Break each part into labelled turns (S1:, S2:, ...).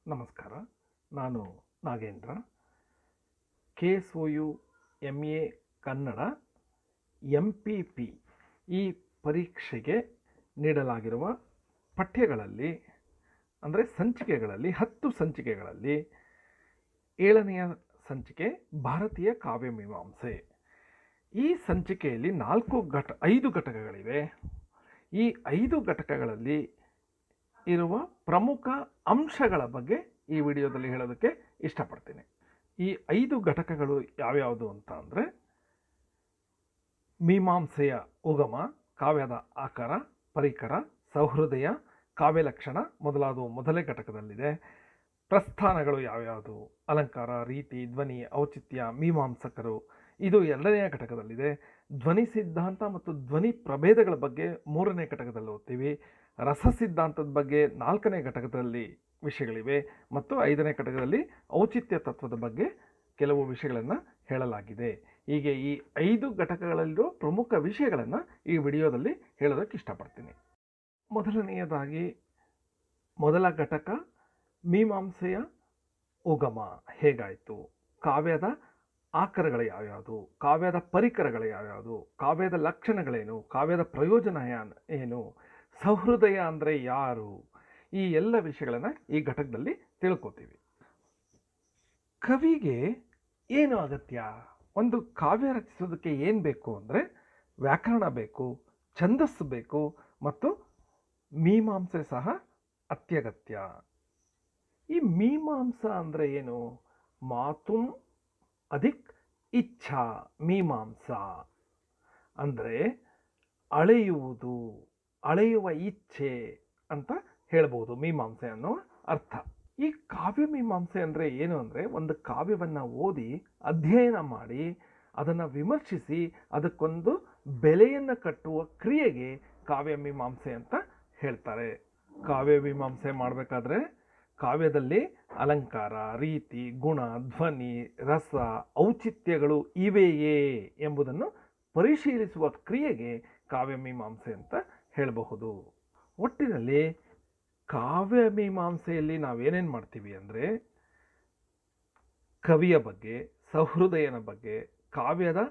S1: ನಮಸ್ಕಾರ. ನಾನು Nagendra. KSOU MA Kannada MPP ಈ ಪರೀಕ್ಷೆಗೆ ನೀಡಲಾಗಿರುವ ಪಠ್ಯಗಳಲ್ಲಿ ಅಂದರೆ ಸಂಚಿಕೆಗಳಲ್ಲಿ 10 ಸಂಚಿಕೆಗಳಲ್ಲಿ 7ನೆಯ ಸಂಚಿಕೆ ಭಾರತೀಯ ಕಾವ್ಯಮೀಮಾಂಸೆ. ಈ ಸಂಚಿಕೆಯಲ್ಲಿ 5 ಘಟಕಗಳಿವೆ. ಈ 5 ಘಟಕಗಳಲ್ಲಿ ಇರುವ ಪ್ರಮುಖ ಅಂಶಗಳ ಬಗ್ಗೆ ಈ ವಿಡಿಯೋದಲ್ಲಿ ಹೇಳೋದಕ್ಕೆ ಇಷ್ಟಪಡ್ತೀನಿ. ಈ 5 ಘಟಕಗಳು ಯಾವ್ಯಾವುದು ಅಂತ ಅಂದರೆ ಮೀಮಾಂಸೆಯ ಉಗಮ, ಕಾವ್ಯದ ಆಕರ, ಪರಿಕರ, ಸೌಹೃದಯ, ಕಾವ್ಯಲಕ್ಷಣ ಮೊದಲಾದವು ಮೊದಲನೇ ಘಟಕದಲ್ಲಿದೆ. ಪ್ರಸ್ಥಾನಗಳು ಯಾವ್ಯಾವುದು, ಅಲಂಕಾರ, ರೀತಿ, ಧ್ವನಿ, ಔಚಿತ್ಯ, ಮೀಮಾಂಸಕರು ಇದು 2ನೆಯ ಘಟಕದಲ್ಲಿದೆ. ಧ್ವನಿ ಸಿದ್ಧಾಂತ ಮತ್ತು ಧ್ವನಿ ಪ್ರಭೇದಗಳ ಬಗ್ಗೆ 3ನೇ ಘಟಕದಲ್ಲಿ ಓದ್ತೀವಿ. ರಸ ಸಿದ್ಧಾಂತದ ಬಗ್ಗೆ 4ನೇ ಘಟಕದಲ್ಲಿ ವಿಷಯಗಳಿವೆ ಮತ್ತು 5ನೇ ಘಟಕದಲ್ಲಿ ಔಚಿತ್ಯ ತತ್ವದ ಬಗ್ಗೆ ಕೆಲವು ವಿಷಯಗಳನ್ನು ಹೇಳಲಾಗಿದೆ. ಹೀಗೆ ಈ 5 ಘಟಕಗಳಲ್ಲಿರೋ ಪ್ರಮುಖ ವಿಷಯಗಳನ್ನು ಈ ವಿಡಿಯೋದಲ್ಲಿ ಹೇಳೋದಕ್ಕೆ ಇಷ್ಟಪಡ್ತೀನಿ. ಮೊದಲನೆಯದಾಗಿ ಮೊದಲ ಘಟಕ ಮೀಮಾಂಸೆಯ ಉಗಮ ಹೇಗಾಯಿತು, ಕಾವ್ಯದ ಆಕರಗಳು ಯಾವ್ಯಾವುದು, ಕಾವ್ಯದ ಪರಿಕರಗಳು ಯಾವ್ಯಾವುದು, ಕಾವ್ಯದ ಲಕ್ಷಣಗಳೇನು, ಕಾವ್ಯದ ಪ್ರಯೋಜನ ಏನು, ಸೌಹೃದಯ ಅಂದರೆ ಯಾರು, ಈ ಎಲ್ಲ ವಿಷಯಗಳನ್ನು ಈ ಘಟಕದಲ್ಲಿ ತಿಳ್ಕೊತೀವಿ. ಕವಿಗೆ ಏನು ಅಗತ್ಯ, ಒಂದು ಕಾವ್ಯ ರಚಿಸೋದಕ್ಕೆ ಏನು ಬೇಕು ಅಂದರೆ ವ್ಯಾಕರಣ ಬೇಕು, ಛಂದಸ್ಸು ಬೇಕು ಮತ್ತು ಮೀಮಾಂಸೆ ಸಹ ಅತ್ಯಗತ್ಯ. ಈ ಮೀಮಾಂಸ ಅಂದರೆ ಏನು? ಮಾತುಂ ಅಧಿಕ್ ಇಚ್ಛಾ ಮೀಮಾಂಸ ಅಂದರೆ ಅಳೆಯುವುದು, ಅಳೆಯುವ ಇಚ್ಛೆ ಅಂತ ಹೇಳ್ಬೋದು ಮೀಮಾಂಸೆ ಅನ್ನೋ ಅರ್ಥ. ಈ ಕಾವ್ಯ ಮೀಮಾಂಸೆ ಅಂದರೆ ಏನು ಅಂದರೆ ಒಂದು ಕಾವ್ಯವನ್ನು ಓದಿ ಅಧ್ಯಯನ ಮಾಡಿ ಅದನ್ನು ವಿಮರ್ಶಿಸಿ ಅದಕ್ಕೊಂದು ಬೆಲೆಯನ್ನು ಕಟ್ಟುವ ಕ್ರಿಯೆಗೆ ಕಾವ್ಯ ಮೀಮಾಂಸೆ ಅಂತ ಹೇಳ್ತಾರೆ. ಕಾವ್ಯ ಮೀಮಾಂಸೆ ಮಾಡಬೇಕಾದ್ರೆ ಕಾವ್ಯದಲ್ಲಿ ಅಲಂಕಾರ, ರೀತಿ, ಗುಣ, ಧ್ವನಿ, ರಸ, ಔಚಿತ್ಯಗಳು ಇವೆಯೇ ಎಂಬುದನ್ನು ಪರಿಶೀಲಿಸುವ ಕ್ರಿಯೆಗೆ ಕಾವ್ಯ ಮೀಮಾಂಸೆ ಅಂತ ಹೇಳಬಹುದು. ಒಟ್ಟಿನಲ್ಲಿ ಕಾವ್ಯ ಮೀಮಾಂಸೆಯಲ್ಲಿ ನಾವೇನೇನು ಮಾಡ್ತೀವಿ ಅಂದರೆ ಕವಿಯ ಬಗ್ಗೆ, ಸೌಹೃದಯನ ಬಗ್ಗೆ, ಕಾವ್ಯದ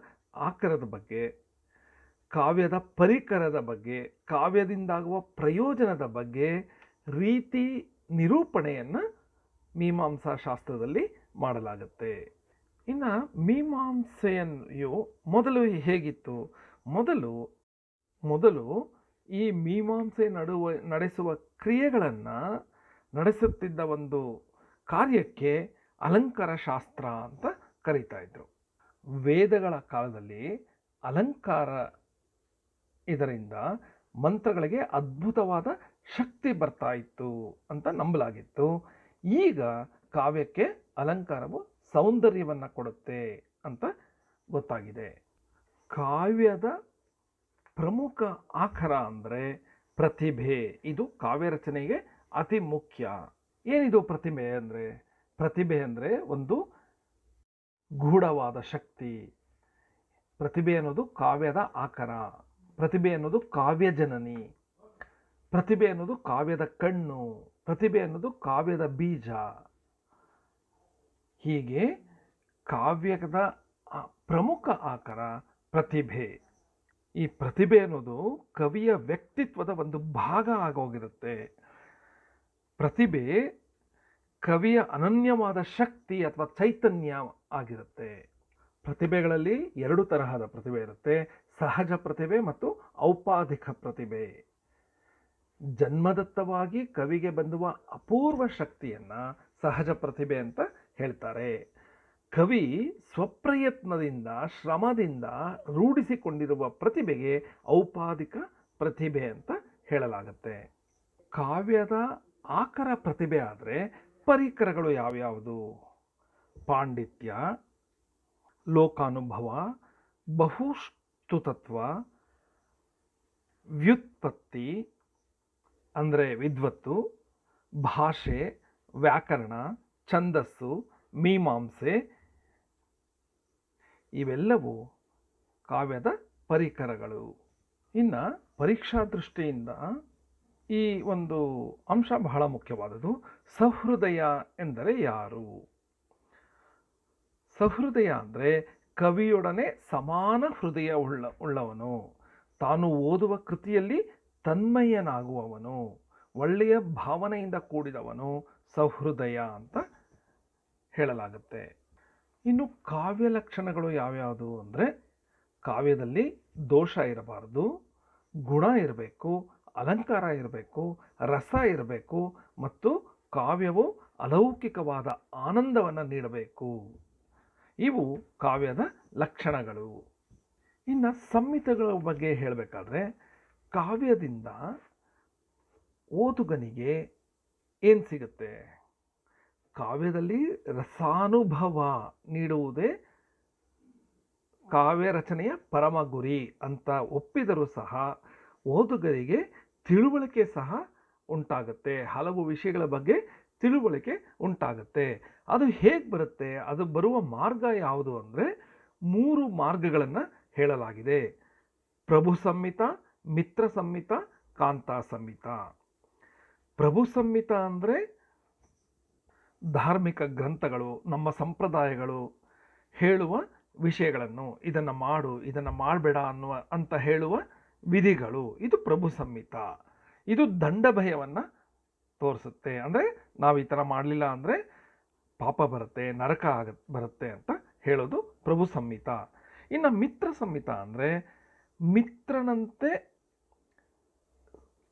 S1: ಆಕರದ ಬಗ್ಗೆ, ಕಾವ್ಯದ ಪರಿಕರದ ಬಗ್ಗೆ, ಕಾವ್ಯದಿಂದಾಗುವ ಪ್ರಯೋಜನದ ಬಗ್ಗೆ ರೀತಿ ನಿರೂಪಣೆಯನ್ನು ಮೀಮಾಂಸಾ ಶಾಸ್ತ್ರದಲ್ಲಿ ಮಾಡಲಾಗುತ್ತೆ. ಇನ್ನು ಮೀಮಾಂಸೆಯು ಮೊದಲು ಹೇಗಿತ್ತು? ಮೊದಲು ಈ ಮೀಮಾಂಸೆ ನಡೆಸುವ ಕ್ರಿಯೆಗಳನ್ನು ನಡೆಸುತ್ತಿದ್ದ ಒಂದು ಕಾರ್ಯಕ್ಕೆ ಅಲಂಕಾರ ಶಾಸ್ತ್ರ ಅಂತ ಕರೀತಾ ಇದ್ರು. ವೇದಗಳ ಕಾಲದಲ್ಲಿ ಅಲಂಕಾರ ಇದರಿಂದ ಮಂತ್ರಗಳಿಗೆ ಅದ್ಭುತವಾದ ಶಕ್ತಿ ಬರ್ತಾ ಇತ್ತು ಅಂತ ನಂಬಲಾಗಿತ್ತು. ಈಗ ಕಾವ್ಯಕ್ಕೆ ಅಲಂಕಾರವು ಸೌಂದರ್ಯವನ್ನು ಕೊಡುತ್ತೆ ಅಂತ ಗೊತ್ತಾಗಿದೆ. ಕಾವ್ಯದ ಪ್ರಮುಖ ಆಕರ ಅಂದರೆ ಪ್ರತಿಭೆ. ಇದು ಕಾವ್ಯ ರಚನೆಗೆ ಅತಿ ಮುಖ್ಯ. ಏನಿದು ಪ್ರತಿಭೆ ಅಂದರೆ ಒಂದು ಗೂಢವಾದ ಶಕ್ತಿ. ಪ್ರತಿಭೆ ಅನ್ನೋದು ಕಾವ್ಯದ ಆಕರ, ಪ್ರತಿಭೆ ಅನ್ನೋದು ಕಾವ್ಯ ಜನನಿ, ಪ್ರತಿಭೆ ಅನ್ನೋದು ಕಾವ್ಯದ ಕಣ್ಣು, ಪ್ರತಿಭೆ ಅನ್ನೋದು ಕಾವ್ಯದ ಬೀಜ. ಹೀಗೆ ಕಾವ್ಯದ ಪ್ರಮುಖ ಆಕರ ಪ್ರತಿಭೆ. ಈ ಪ್ರತಿಭೆ ಅನ್ನೋದು ಕವಿಯ ವ್ಯಕ್ತಿತ್ವದ ಒಂದು ಭಾಗ ಆಗೋಗಿರುತ್ತೆ. ಪ್ರತಿಭೆ ಕವಿಯ ಅನನ್ಯವಾದ ಶಕ್ತಿ ಅಥವಾ ಚೈತನ್ಯ ಆಗಿರುತ್ತೆ. ಪ್ರತಿಭೆಗಳಲ್ಲಿ 2 ತರಹದ ಪ್ರತಿಭೆ ಇರುತ್ತೆ, ಸಹಜ ಪ್ರತಿಭೆ ಮತ್ತು ಔಪಾಧಿಕ ಪ್ರತಿಭೆ. ಜನ್ಮದತ್ತವಾಗಿ ಕವಿಗೆ ಬಂದುವ ಅಪೂರ್ವ ಶಕ್ತಿಯನ್ನು ಸಹಜ ಪ್ರತಿಭೆ ಅಂತ ಹೇಳ್ತಾರೆ. ಕವಿ ಸ್ವಪ್ರಯತ್ನದಿಂದ, ಶ್ರಮದಿಂದ ರೂಢಿಸಿಕೊಂಡಿರುವ ಪ್ರತಿಭೆಗೆ ಔಪಾಧಿಕ ಪ್ರತಿಭೆ ಅಂತ ಹೇಳಲಾಗುತ್ತೆ. ಕಾವ್ಯದ ಆಕರ ಪ್ರತಿಭೆ ಆದರೆ ಪರಿಕರಗಳು ಯಾವ್ಯಾವುದು? ಪಾಂಡಿತ್ಯ, ಲೋಕಾನುಭವ, ಬಹುಸ್ತುತತ್ವ, ವ್ಯುತ್ಪತ್ತಿ ಅಂದರೆ ವಿದ್ವತ್ತು, ಭಾಷೆ, ವ್ಯಾಕರಣ, ಛಂದಸ್ಸು, ಮೀಮಾಂಸೆ ಇವೆಲ್ಲವೂ ಕಾವ್ಯದ ಪರಿಕರಗಳು. ಇನ್ನು ಪರೀಕ್ಷಾ ದೃಷ್ಟಿಯಿಂದ ಈ ಒಂದು ಅಂಶ ಬಹಳ ಮುಖ್ಯವಾದದ್ದು. ಸಹೃದಯ ಎಂದರೆ ಯಾರು? ಸಹೃದಯ ಅಂದರೆ ಕವಿಯೊಡನೆ ಸಮಾನ ಹೃದಯ ಉಳ್ಳವನು, ತಾನು ಓದುವ ಕೃತಿಯಲ್ಲಿ ತನ್ಮಯನಾಗುವವನು, ಒಳ್ಳೆಯ ಭಾವನೆಯಿಂದ ಕೂಡಿದವನು ಸಹೃದಯ ಅಂತ ಹೇಳಲಾಗುತ್ತೆ. ಇನ್ನು ಕಾವ್ಯ ಲಕ್ಷಣಗಳು ಯಾವ್ಯಾವುದು ಅಂದರೆ, ಕಾವ್ಯದಲ್ಲಿ ದೋಷ ಇರಬಾರದು, ಗುಣ ಇರಬೇಕು, ಅಲಂಕಾರ ಇರಬೇಕು, ರಸ ಇರಬೇಕು ಮತ್ತು ಕಾವ್ಯವು ಅಲೌಕಿಕವಾದ ಆನಂದವನ್ನು ನೀಡಬೇಕು. ಇವು ಕಾವ್ಯದ ಲಕ್ಷಣಗಳು. ಇನ್ನು ಸಂಹಿತೆಗಳ ಬಗ್ಗೆ ಹೇಳಬೇಕಾದ್ರೆ, ಕಾವ್ಯದಿಂದ ಓದುಗನಿಗೆ ಏನು ಸಿಗುತ್ತೆ? ಕಾವ್ಯದಲ್ಲಿ ರಸಾನುಭವ ನೀಡುವುದೇ ಕಾವ್ಯ ರಚನೆಯ ಪರಮ ಗುರಿ ಅಂತ ಒಪ್ಪಿದರೂ ಸಹ ಓದುಗರಿಗೆ ತಿಳುವಳಿಕೆ ಸಹ ಉಂಟಾಗುತ್ತೆ, ಹಲವು ವಿಷಯಗಳ ಬಗ್ಗೆ ತಿಳುವಳಿಕೆ ಉಂಟಾಗುತ್ತೆ. ಅದು ಹೇಗೆ ಬರುತ್ತೆ? ಅದು ಬರುವ ಮಾರ್ಗ ಯಾವುದು ಅಂದರೆ, 3 ಮಾರ್ಗಗಳನ್ನು ಹೇಳಲಾಗಿದೆ: ಪ್ರಭು ಸಂಹಿತ, ಮಿತ್ರ ಸಂಹಿತ, ಕಾಂತಾ ಸಂಹಿತ. ಪ್ರಭು ಸಂಹಿತ ಅಂದರೆ ಧಾರ್ಮಿಕ ಗ್ರಂಥಗಳು, ನಮ್ಮ ಸಂಪ್ರದಾಯಗಳು ಹೇಳುವ ವಿಷಯಗಳನ್ನು, ಇದನ್ನು ಮಾಡು, ಇದನ್ನು ಮಾಡಬೇಡ ಅಂತ ಹೇಳುವ ವಿಧಿಗಳು. ಇದು ಪ್ರಭು ಸಂಹಿತ. ಇದು ದಂಡ ಭಯವನ್ನು ತೋರಿಸುತ್ತೆ. ಅಂದರೆ ನಾವು ಈ ಥರ ಮಾಡಲಿಲ್ಲ ಅಂದರೆ ಪಾಪ ಬರುತ್ತೆ, ನರಕ ಬರುತ್ತೆ ಅಂತ ಹೇಳೋದು ಪ್ರಭು ಸಂಹಿತ. ಇನ್ನು ಮಿತ್ರ ಸಂಹಿತ ಅಂದರೆ ಮಿತ್ರನಂತೆ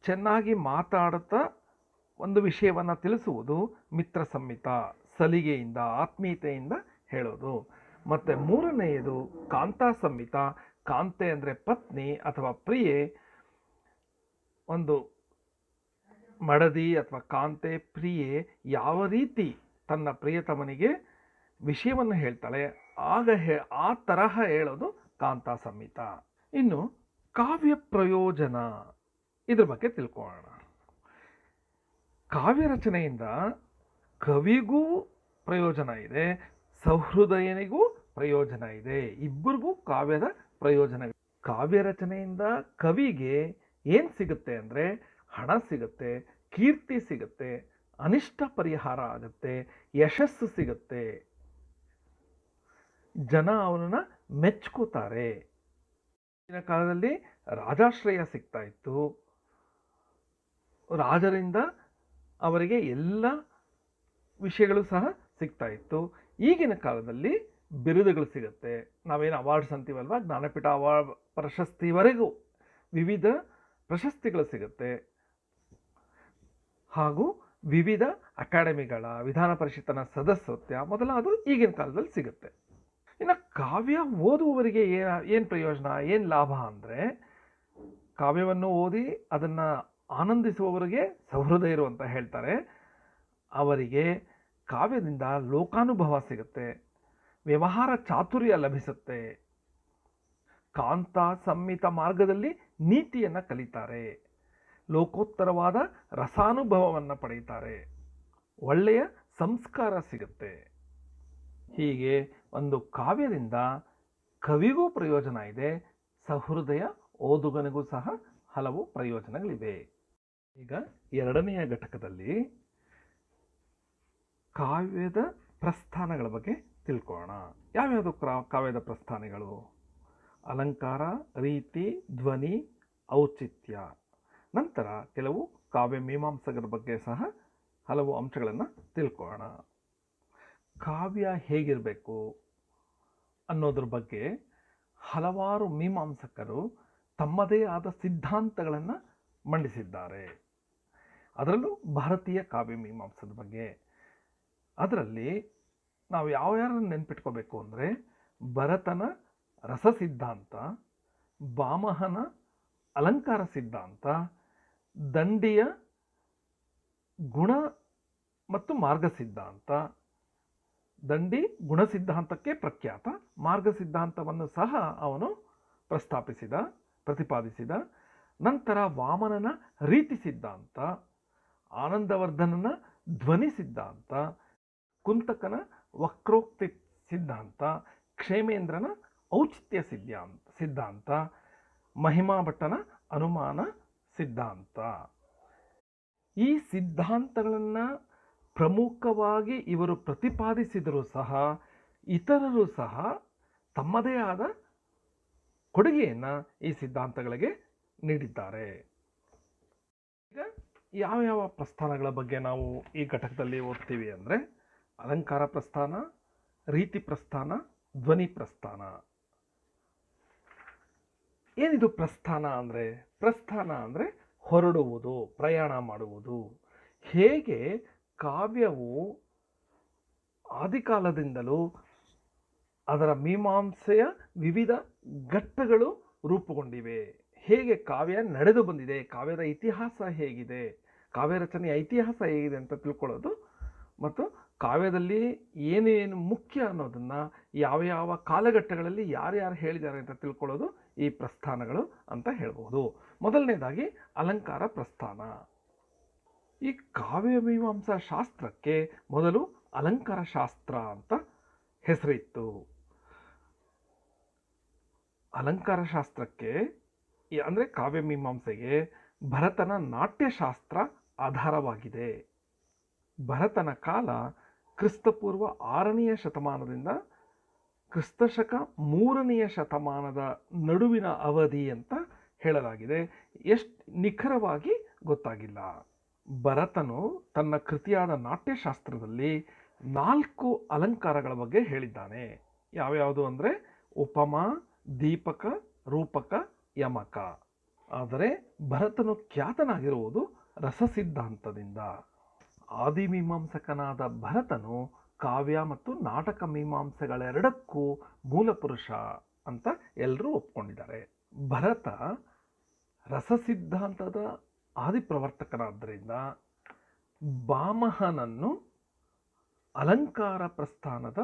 S1: ಚೆನ್ನಾಗಿ ಮಾತಾಡುತ್ತಾ ಒಂದು ವಿಷಯವನ್ನು ತಿಳಿಸುವುದು ಮಿತ್ರ ಸಂಹಿತ, ಸಲಿಗೆಯಿಂದ ಆತ್ಮೀಯತೆಯಿಂದ ಹೇಳೋದು. ಮತ್ತು 3ನೆಯದು ಕಾಂತಾ ಸಂಹಿತ. ಕಾಂತೆ ಅಂದರೆ ಪತ್ನಿ ಅಥವಾ ಪ್ರಿಯೆ. ಒಂದು ಮಡದಿ ಅಥವಾ ಕಾಂತೆ ಪ್ರಿಯೆ ಯಾವ ರೀತಿ ತನ್ನ ಪ್ರಿಯತಮನಿಗೆ ವಿಷಯವನ್ನು ಹೇಳ್ತಾಳೆ ಆ ತರಹ ಹೇಳೋದು ಕಾಂತಾ ಸಂಹಿತ. ಇನ್ನು ಕಾವ್ಯ ಪ್ರಯೋಜನ, ಇದ್ರ ಬಗ್ಗೆ ತಿಳ್ಕೊಳ್ಳೋಣ. ಕಾವ್ಯ ರಚನೆಯಿಂದ ಕವಿಗೂ ಪ್ರಯೋಜನ ಇದೆ, ಸಹೃದಯನಿಗೂ ಪ್ರಯೋಜನ ಇದೆ. ಇಬ್ಬರಿಗೂ ಕಾವ್ಯದ ಪ್ರಯೋಜನ. ಕಾವ್ಯ ರಚನೆಯಿಂದ ಕವಿಗೆ ಏನು ಸಿಗುತ್ತೆ ಅಂದರೆ, ಹಣ ಸಿಗುತ್ತೆ, ಕೀರ್ತಿ ಸಿಗುತ್ತೆ, ಅನಿಷ್ಟ ಪರಿಹಾರ ಆಗುತ್ತೆ, ಯಶಸ್ಸು ಸಿಗುತ್ತೆ, ಜನ ಅವನನ್ನು ಮೆಚ್ಕೋತಾರೆ. ಈಗಿನ ಕಾಲದಲ್ಲಿ ರಾಜಾಶ್ರಯ ಸಿಗ್ತಾ ಇತ್ತು, ರಾಜರಿಂದ ಅವರಿಗೆ ಎಲ್ಲ ವಿಷಯಗಳು ಸಹ ಸಿಗ್ತಾ ಇತ್ತು. ಈಗಿನ ಕಾಲದಲ್ಲಿ ಬಿರುದುಗಳು ಸಿಗುತ್ತೆ. ನಾವೇನು ಅವಾರ್ಡ್ಸ್ ಅಂತೀವಲ್ವ, ಜ್ಞಾನಪೀಠ ಅವಾರ್ಡ್ ಪ್ರಶಸ್ತಿವರೆಗೂ ವಿವಿಧ ಪ್ರಶಸ್ತಿಗಳು ಸಿಗುತ್ತೆ. ಹಾಗೂ ವಿವಿಧ ಅಕಾಡೆಮಿಗಳ, ವಿಧಾನ ಪರಿಷತ್ತಿನ ಸದಸ್ಯತ್ವ ಮೊದಲಾದ ಈಗಿನ ಕಾಲದಲ್ಲಿ ಸಿಗುತ್ತೆ. ಇನ್ನು ಕಾವ್ಯ ಓದುವವರಿಗೆ ಏನು ಪ್ರಯೋಜನ, ಏನು ಲಾಭ ಅಂದರೆ, ಕಾವ್ಯವನ್ನು ಓದಿ ಅದನ್ನು ಆನಂದಿಸುವವರಿಗೆ ಸಹೃದಯರು ಅಂತ ಹೇಳ್ತಾರೆ. ಅವರಿಗೆ ಕಾವ್ಯದಿಂದ ಲೋಕಾನುಭವ ಸಿಗುತ್ತೆ, ವ್ಯವಹಾರ ಚಾತುರ್ಯ ಲಭಿಸುತ್ತೆ, ಕಾಂತಾ ಸಂಹಿತ ಮಾರ್ಗದಲ್ಲಿ ನೀತಿಯನ್ನು ಕಲಿತಾರೆ, ಲೋಕೋತ್ತರವಾದ ರಸಾನುಭವವನ್ನು ಪಡೆಯುತ್ತಾರೆ, ಒಳ್ಳೆಯ ಸಂಸ್ಕಾರ ಸಿಗುತ್ತೆ. ಹೀಗೆ ಒಂದು ಕಾವ್ಯದಿಂದ ಕವಿಗೂ ಪ್ರಯೋಜನ ಇದೆ, ಸಹೃದಯ ಓದುಗನಿಗೂ ಸಹ ಹಲವು ಪ್ರಯೋಜನಗಳಿವೆ. ಈಗ 2ನೆಯ ಘಟಕದಲ್ಲಿ ಕಾವ್ಯದ ಪ್ರಸ್ಥಾನಗಳ ಬಗ್ಗೆ ತಿಳ್ಕೊಳ್ಳೋಣ. ಯಾವ್ಯಾವುದು ಕಾವ್ಯದ ಪ್ರಸ್ಥಾನಗಳು? ಅಲಂಕಾರ, ರೀತಿ, ಧ್ವನಿ, ಔಚಿತ್ಯ. ನಂತರ ಕೆಲವು ಕಾವ್ಯ ಮೀಮಾಂಸಕರ ಬಗ್ಗೆ ಸಹ ಹಲವು ಅಂಶಗಳನ್ನು ತಿಳ್ಕೊಳ್ಳೋಣ. ಕಾವ್ಯ ಹೇಗಿರಬೇಕು ಅನ್ನೋದ್ರ ಬಗ್ಗೆ ಹಲವಾರು ಮೀಮಾಂಸಕರು ತಮ್ಮದೇ ಆದ ಸಿದ್ಧಾಂತಗಳನ್ನು ಮಂಡಿಸಿದ್ದಾರೆ. ಅದರಲ್ಲೂ ಭಾರತೀಯ ಕಾವ್ಯ ಮೀಮಾಂಸದ ಬಗ್ಗೆ. ಅದರಲ್ಲಿ ನಾವು ಯಾವ್ಯಾರನ್ನು ನೆನ್ಪಿಟ್ಕೋಬೇಕು ಅಂದರೆ, ಭರತನ ರಸ ಸಿದ್ಧಾಂತ, ಭಾಮಹನ ಅಲಂಕಾರ ಸಿದ್ಧಾಂತ, ದಂಡಿಯ ಗುಣ ಮತ್ತು ಮಾರ್ಗ ಸಿದ್ಧಾಂತ. ದಂಡಿ ಗುಣ ಸಿದ್ಧಾಂತಕ್ಕೆ ಪ್ರಖ್ಯಾತ, ಮಾರ್ಗ ಸಿದ್ಧಾಂತವನ್ನು ಸಹ ಅವನು ಪ್ರತಿಪಾದಿಸಿದ. ನಂತರ ವಾಮನನ ರೀತಿ ಸಿದ್ಧಾಂತ, ಆನಂದವರ್ಧನನ ಧ್ವನಿ ಸಿದ್ಧಾಂತ, ಕುಂತಕನ ವಕ್ರೋಕ್ತಿ ಸಿದ್ಧಾಂತ, ಕ್ಷೇಮೇಂದ್ರನ ಔಚಿತ್ಯ ಸಿದ್ಧಾಂತ, ಮಹಿಮಾ ಭಟ್ಟನ ಅನುಮಾನ ಸಿದ್ಧಾಂತ. ಈ ಸಿದ್ಧಾಂತಗಳನ್ನು ಪ್ರಮುಖವಾಗಿ ಇವರು ಪ್ರತಿಪಾದಿಸಿದರೂ ಸಹ ಇತರರು ಸಹ ತಮ್ಮದೇ ಆದ ಕೊಡುಗೆಯನ್ನು ಈ ಸಿದ್ಧಾಂತಗಳಿಗೆ ನೀಡಿದ್ದಾರೆ. ಈಗ ಯಾವ ಪ್ರಸ್ಥಾನಗಳ ಬಗ್ಗೆ ನಾವು ಈ ಘಟಕದಲ್ಲಿ ಓದ್ತೀವಿ ಅಂದರೆ ಅಲಂಕಾರ ಪ್ರಸ್ಥಾನ, ರೀತಿ ಪ್ರಸ್ಥಾನ, ಧ್ವನಿ ಪ್ರಸ್ಥಾನ. ಏನಿದು ಪ್ರಸ್ಥಾನ ಅಂದರೆ? ಪ್ರಸ್ಥಾನ ಅಂದರೆ ಹೊರಡುವುದು, ಪ್ರಯಾಣ ಮಾಡುವುದು. ಹೇಗೆ ಕಾವ್ಯವು ಆದಿಕಾಲದಿಂದಲೂ ಅದರ ಮೀಮಾಂಸೆಯ ವಿವಿಧ ಘಟ್ಟಗಳು ರೂಪುಗೊಂಡಿವೆ, ಹೇಗೆ ಕಾವ್ಯ ನಡೆದು ಬಂದಿದೆ, ಕಾವ್ಯದ ಇತಿಹಾಸ ಹೇಗಿದೆ, ಕಾವ್ಯ ರಚನೆಯ ಇತಿಹಾಸ ಹೇಗಿದೆ ಅಂತ ತಿಳ್ಕೊಳ್ಳೋದು, ಮತ್ತು ಕಾವ್ಯದಲ್ಲಿ ಏನೇನು ಮುಖ್ಯ ಅನ್ನೋದನ್ನು ಯಾವ ಕಾಲಘಟ್ಟಗಳಲ್ಲಿ ಯಾರ್ಯಾರು ಹೇಳಿದ್ದಾರೆ ಅಂತ ತಿಳ್ಕೊಳ್ಳೋದು ಈ ಪ್ರಸ್ಥಾನಗಳು ಅಂತ ಹೇಳ್ಬೋದು. ಮೊದಲನೇದಾಗಿ ಅಲಂಕಾರ ಪ್ರಸ್ಥಾನ. ಈ ಕಾವ್ಯ ಮೀಮಾಂಸಾ ಶಾಸ್ತ್ರಕ್ಕೆ ಮೊದಲು ಅಲಂಕಾರ ಶಾಸ್ತ್ರ ಅಂತ ಹೆಸರಿತ್ತು. ಅಲಂಕಾರ ಶಾಸ್ತ್ರಕ್ಕೆ ಅಂದರೆ ಕಾವ್ಯ ಮೀಮಾಂಸೆಗೆ ಭರತನ ನಾಟ್ಯಶಾಸ್ತ್ರ ಆಧಾರವಾಗಿದೆ. ಭರತನ ಕಾಲ ಕ್ರಿಸ್ತಪೂರ್ವ 6ನೇ ಶತಮಾನದಿಂದ ಕ್ರಿಸ್ತಶಕ 3ನೇ ಶತಮಾನದ ನಡುವಿನ ಅವಧಿ ಅಂತ ಹೇಳಲಾಗಿದೆ. ಎಷ್ಟು ನಿಖರವಾಗಿ ಗೊತ್ತಾಗಿಲ್ಲ. ಭರತನು ತನ್ನ ಕೃತಿಯಾದ ನಾಟ್ಯಶಾಸ್ತ್ರದಲ್ಲಿ 4 ಅಲಂಕಾರಗಳ ಬಗ್ಗೆ ಹೇಳಿದ್ದಾನೆ. ಯಾವ್ಯಾವುದು ಅಂದರೆ ಉಪಮ, ದೀಪಕ, ರೂಪಕ, ಯಮಕ. ಆದರೆ ಭರತನು ಖ್ಯಾತನಾಗಿರುವುದು ರಸಸಿದ್ಧಾಂತದಿಂದ. ಆದಿಮೀಮಾಂಸಕನಾದ ಭರತನು ಕಾವ್ಯ ಮತ್ತು ನಾಟಕ ಮೀಮಾಂಸೆಗಳೆರಡಕ್ಕೂ ಮೂಲಪುರುಷ ಅಂತ ಎಲ್ಲರೂ ಒಪ್ಕೊಂಡಿದ್ದಾರೆ. ಭರತ ರಸಸಿದ್ಧಾಂತದ ಆದಿಪ್ರವರ್ತಕನಾದ್ದರಿಂದ ಭಾಮಹನನ್ನು ಅಲಂಕಾರ ಪ್ರಸ್ಥಾನದ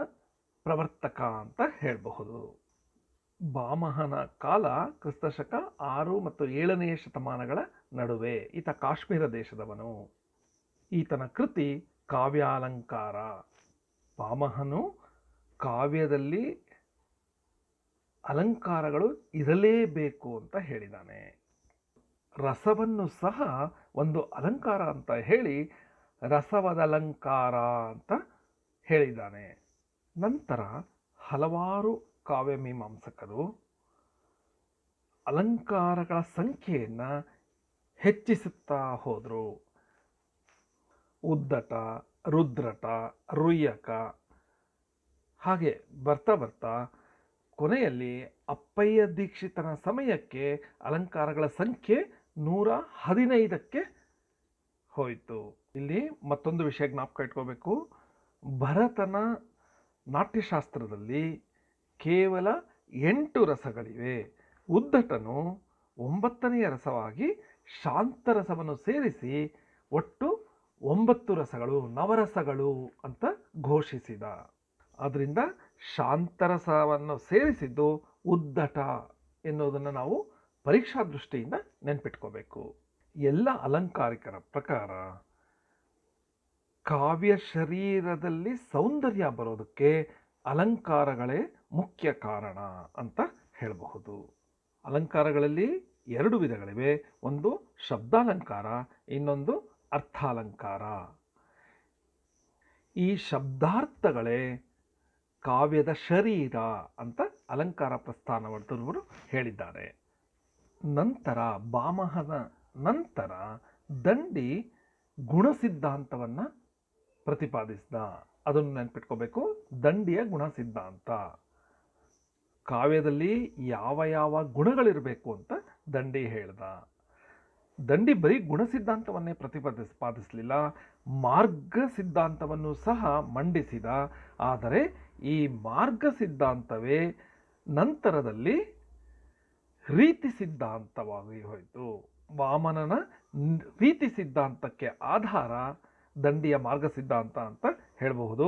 S1: ಪ್ರವರ್ತಕ ಅಂತ ಹೇಳಬಹುದು. ಭಾಮಹನ ಕಾಲ ಕ್ರಿಸ್ತಶಕ 6 ಮತ್ತು 7ನೇ ಶತಮಾನಗಳ ನಡುವೆ. ಈತ ಕಾಶ್ಮೀರ ದೇಶದವನು. ಈತನ ಕೃತಿ ಕಾವ್ಯಾಲಂಕಾರ. ಭಾಮಹನು ಕಾವ್ಯದಲ್ಲಿ ಅಲಂಕಾರಗಳು ಇರಲೇಬೇಕು ಅಂತ ಹೇಳಿದ್ದಾನೆ. ರಸವನ್ನು ಸಹ ಒಂದು ಅಲಂಕಾರ ಅಂತ ಹೇಳಿ ರಸವದಲಂಕಾರ ಅಂತ ಹೇಳಿದ್ದಾನೆ. ನಂತರ ಹಲವಾರು ಕಾವ್ಯ ಮೀಮಾಂಸಕರು ಅಲಂಕಾರಗಳ ಸಂಖ್ಯೆಯನ್ನು ಹೆಚ್ಚಿಸುತ್ತಾ ಹೋದರು. ಉದ್ದಟ, ರುದ್ರಟ, ರುಯ್ಯಕ, ಹಾಗೆ ಬರ್ತಾ ಕೊನೆಯಲ್ಲಿ ಅಪ್ಪಯ್ಯ ದೀಕ್ಷಿತನ ಸಮಯಕ್ಕೆ ಅಲಂಕಾರಗಳ ಸಂಖ್ಯೆ 115ಕ್ಕೆ ಹೋಯಿತು. ಇಲ್ಲಿ ಮತ್ತೊಂದು ವಿಷಯ ಜ್ಞಾಪಕ ಇಟ್ಕೋಬೇಕು. ಭರತನ ನಾಟ್ಯಶಾಸ್ತ್ರದಲ್ಲಿ ಕೇವಲ 8 ರಸಗಳಿವೆ. ಉದ್ದಟನು 9ನೆಯ ರಸವಾಗಿ ಶಾಂತರಸವನ್ನು ಸೇರಿಸಿ ಒಟ್ಟು 9 ರಸಗಳು, ನವರಸಗಳು ಅಂತ ಘೋಷಿಸಿದ. ಆದ್ದರಿಂದ ಶಾಂತರಸವನ್ನು ಸೇರಿಸಿದ್ದು ಉದ್ದಟ ಎನ್ನುವುದನ್ನು ನಾವು ಪರೀಕ್ಷಾ ದೃಷ್ಟಿಯಿಂದ ನೆನ್ಪಿಟ್ಕೋಬೇಕು. ಎಲ್ಲ ಅಲಂಕಾರಿಕರ ಪ್ರಕಾರ ಕಾವ್ಯ ಶರೀರದಲ್ಲಿ ಸೌಂದರ್ಯ ಬರೋದಕ್ಕೆ ಅಲಂಕಾರಗಳೇ ಮುಖ್ಯ ಕಾರಣ ಅಂತ ಹೇಳಬಹುದು. ಅಲಂಕಾರಗಳಲ್ಲಿ 2 ವಿಧಗಳಿವೆ. ಒಂದು ಶಬ್ದಾಲಂಕಾರ, ಇನ್ನೊಂದು ಅರ್ಥಾಲಂಕಾರ. ಈ ಶಬ್ದಾರ್ಥಗಳೇ ಕಾವ್ಯದ ಶರೀರ ಅಂತ ಅಲಂಕಾರ ಪ್ರಸ್ಥಾನವರ್ತನವರು ಹೇಳಿದ್ದಾರೆ. ನಂತರ ಭಾಮಹನ ನಂತರ ದಂಡಿ ಗುಣಸಿದ್ಧಾಂತವನ್ನು ಪ್ರತಿಪಾದಿಸಿದ. ಅದನ್ನು ನೆನ್ಪಿಟ್ಕೋಬೇಕು. ದಂಡಿಯ ಗುಣಸಿದ್ಧಾಂತ. ಕಾವ್ಯದಲ್ಲಿ ಯಾವ ಗುಣಗಳಿರಬೇಕು ಅಂತ ದಂಡಿ ಹೇಳ್ದ. ದಂಡಿ ಬರೀ ಗುಣಸಿದ್ಧಾಂತವನ್ನೇ ಪ್ರತಿಪಾದಿಸಲಿಲ್ಲ, ಮಾರ್ಗ ಸಿದ್ಧಾಂತವನ್ನು ಸಹ ಮಂಡಿಸಿದ. ಆದರೆ ಈ ಮಾರ್ಗ ಸಿದ್ಧಾಂತವೇ ನಂತರದಲ್ಲಿ ರೀತಿ ಸಿದ್ಧಾಂತವಾಗಿ ಹೋಯಿತು. ವಾಮನನ ರೀತಿ ಸಿದ್ಧಾಂತಕ್ಕೆ ಆಧಾರ ದಂಡಿಯ ಮಾರ್ಗ ಸಿದ್ಧಾಂತ ಅಂತ ಹೇಳಬಹುದು.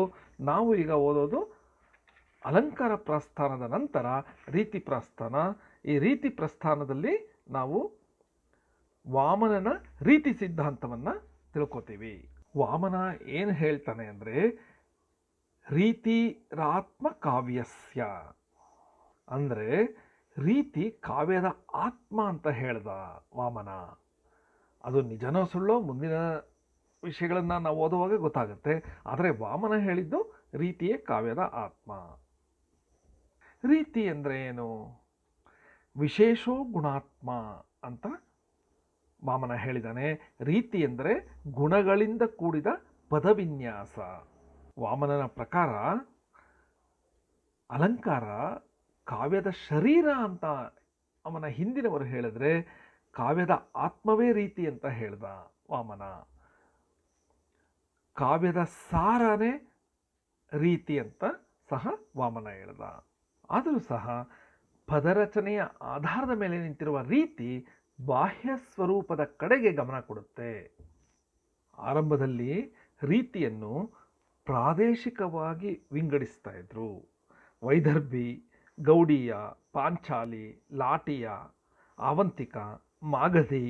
S1: ನಾವು ಈಗ ಓದೋದು ಅಲಂಕಾರ ಪ್ರಸ್ಥಾನದ ನಂತರ ರೀತಿ ಪ್ರಸ್ಥಾನ. ಈ ರೀತಿ ಪ್ರಸ್ಥಾನದಲ್ಲಿ ನಾವು ವಾಮನನ ರೀತಿ ಸಿದ್ಧಾಂತವನ್ನು ತಿಳ್ಕೊತೀವಿ. ವಾಮನ ಏನು ಹೇಳ್ತಾನೆ ಅಂದರೆ ರೀತಿರಾತ್ಮ ಕಾವ್ಯಸ್ಯ, ಅಂದರೆ ರೀತಿ ಕಾವ್ಯದ ಆತ್ಮ ಅಂತ ಹೇಳ್ದ ವಾಮನ. ಅದು ನಿಜನೋ ಸುಳ್ಳೋ ಮುಂದಿನ ವಿಷಯಗಳನ್ನು ನಾವು ಓದುವಾಗ ಗೊತ್ತಾಗುತ್ತೆ. ಆದರೆ ವಾಮನ ಹೇಳಿದ್ದು ರೀತಿಯೇ ಕಾವ್ಯದ ಆತ್ಮ. ರೀತಿ ಅಂದರೆ ಏನು? ವಿಶೇಷೋ ಗುಣಾತ್ಮ ಅಂತ ವಾಮನ ಹೇಳಿದ್ದಾನೆ. ರೀತಿ ಎಂದರೆ ಗುಣಗಳಿಂದ ಕೂಡಿದ ಪದವಿನ್ಯಾಸ. ವಾಮನನ ಪ್ರಕಾರ ಅಲಂಕಾರ ಕಾವ್ಯದ ಶರೀರ ಅಂತ ಅವನ ಹಿಂದಿನವರು ಹೇಳಿದ್ರೆ, ಕಾವ್ಯದ ಆತ್ಮವೇ ರೀತಿ ಅಂತ ಹೇಳ್ದ ವಾಮನ. ಕಾವ್ಯದ ಸಾರನೇ ರೀತಿ ಅಂತ ಸಹ ವಾಮನ ಹೇಳ್ದ. ಆದರೂ ಸಹ ಪದರಚನೆಯ ಆಧಾರದ ಮೇಲೆ ನಿಂತಿರುವ ರೀತಿ ಬಾಹ್ಯ ಸ್ವರೂಪದ ಕಡೆಗೆ ಗಮನ ಕೊಡುತ್ತೆ. ಆರಂಭದಲ್ಲಿ ರೀತಿಯನ್ನು ಪ್ರಾದೇಶಿಕವಾಗಿ ವಿಂಗಡಿಸ್ತಾ ಇದ್ರು. ವೈದರ್ಭಿ, ಗೌಡೀಯ, ಪಾಂಚಾಲಿ, ಲಾಟಿಯ, ಆವಂತಿಕ, ಮಾಗಧಿ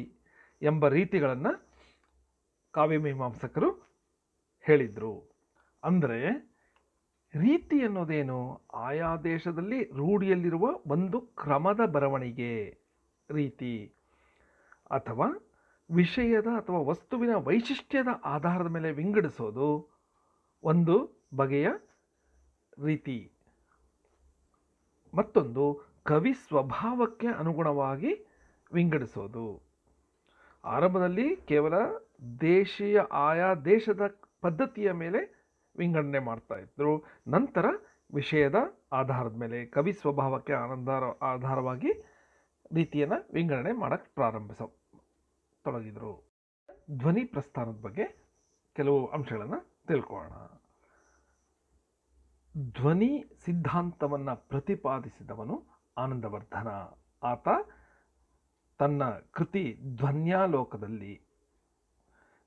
S1: ಎಂಬ ರೀತಿಗಳನ್ನು ಕಾವ್ಯಮೀಮಾಂಸಕರು ಹೇಳಿದರು. ಅಂದರೆ ರೀತಿ ಅನ್ನೋದೇನು? ಆಯಾ ದೇಶದಲ್ಲಿ ರೂಢಿಯಲ್ಲಿರುವ ಒಂದು ಕ್ರಮದ ಬರವಣಿಗೆ ರೀತಿ, ಅಥವಾ ವಿಷಯದ ಅಥವಾ ವಸ್ತುವಿನ ವೈಶಿಷ್ಟ್ಯದ ಆಧಾರದ ಮೇಲೆ ವಿಂಗಡಿಸೋದು ಒಂದು ಬಗೆಯ ರೀತಿ. ಮತ್ತೊಂದು ಕವಿ ಸ್ವಭಾವಕ್ಕೆ ಅನುಗುಣವಾಗಿ ವಿಂಗಡಿಸೋದು. ಆರಂಭದಲ್ಲಿ ಕೇವಲ ದೇಶೀಯ ಆಯಾ ದೇಶದ ಪದ್ಧತಿಯ ಮೇಲೆ ವಿಂಗಡಣೆ ಮಾಡ್ತಾ ಇದ್ರು. ನಂತರ ವಿಷಯದ ಆಧಾರದ ಮೇಲೆ ಕವಿ ಸ್ವಭಾವಕ್ಕೆ ಆಧಾರವಾಗಿ ರೀತಿಯನ್ನು ವಿಂಗಡಣೆ ಮಾಡಕ್ಕೆ ತೊಡಗಿದ್ರು. ಧ್ವನಿ ಪ್ರಸ್ಥಾನದ ಬಗ್ಗೆ ಕೆಲವು ಅಂಶಗಳನ್ನು ತಿಳ್ಕೊಳ್ಳೋಣ. ಧ್ವನಿ ಸಿದ್ಧಾಂತವನ್ನು ಪ್ರತಿಪಾದಿಸಿದವನು ಆನಂದವರ್ಧನ. ಆತ ತನ್ನ ಕೃತಿ ಧ್ವನ್ಯಾಲೋಕದಲ್ಲಿ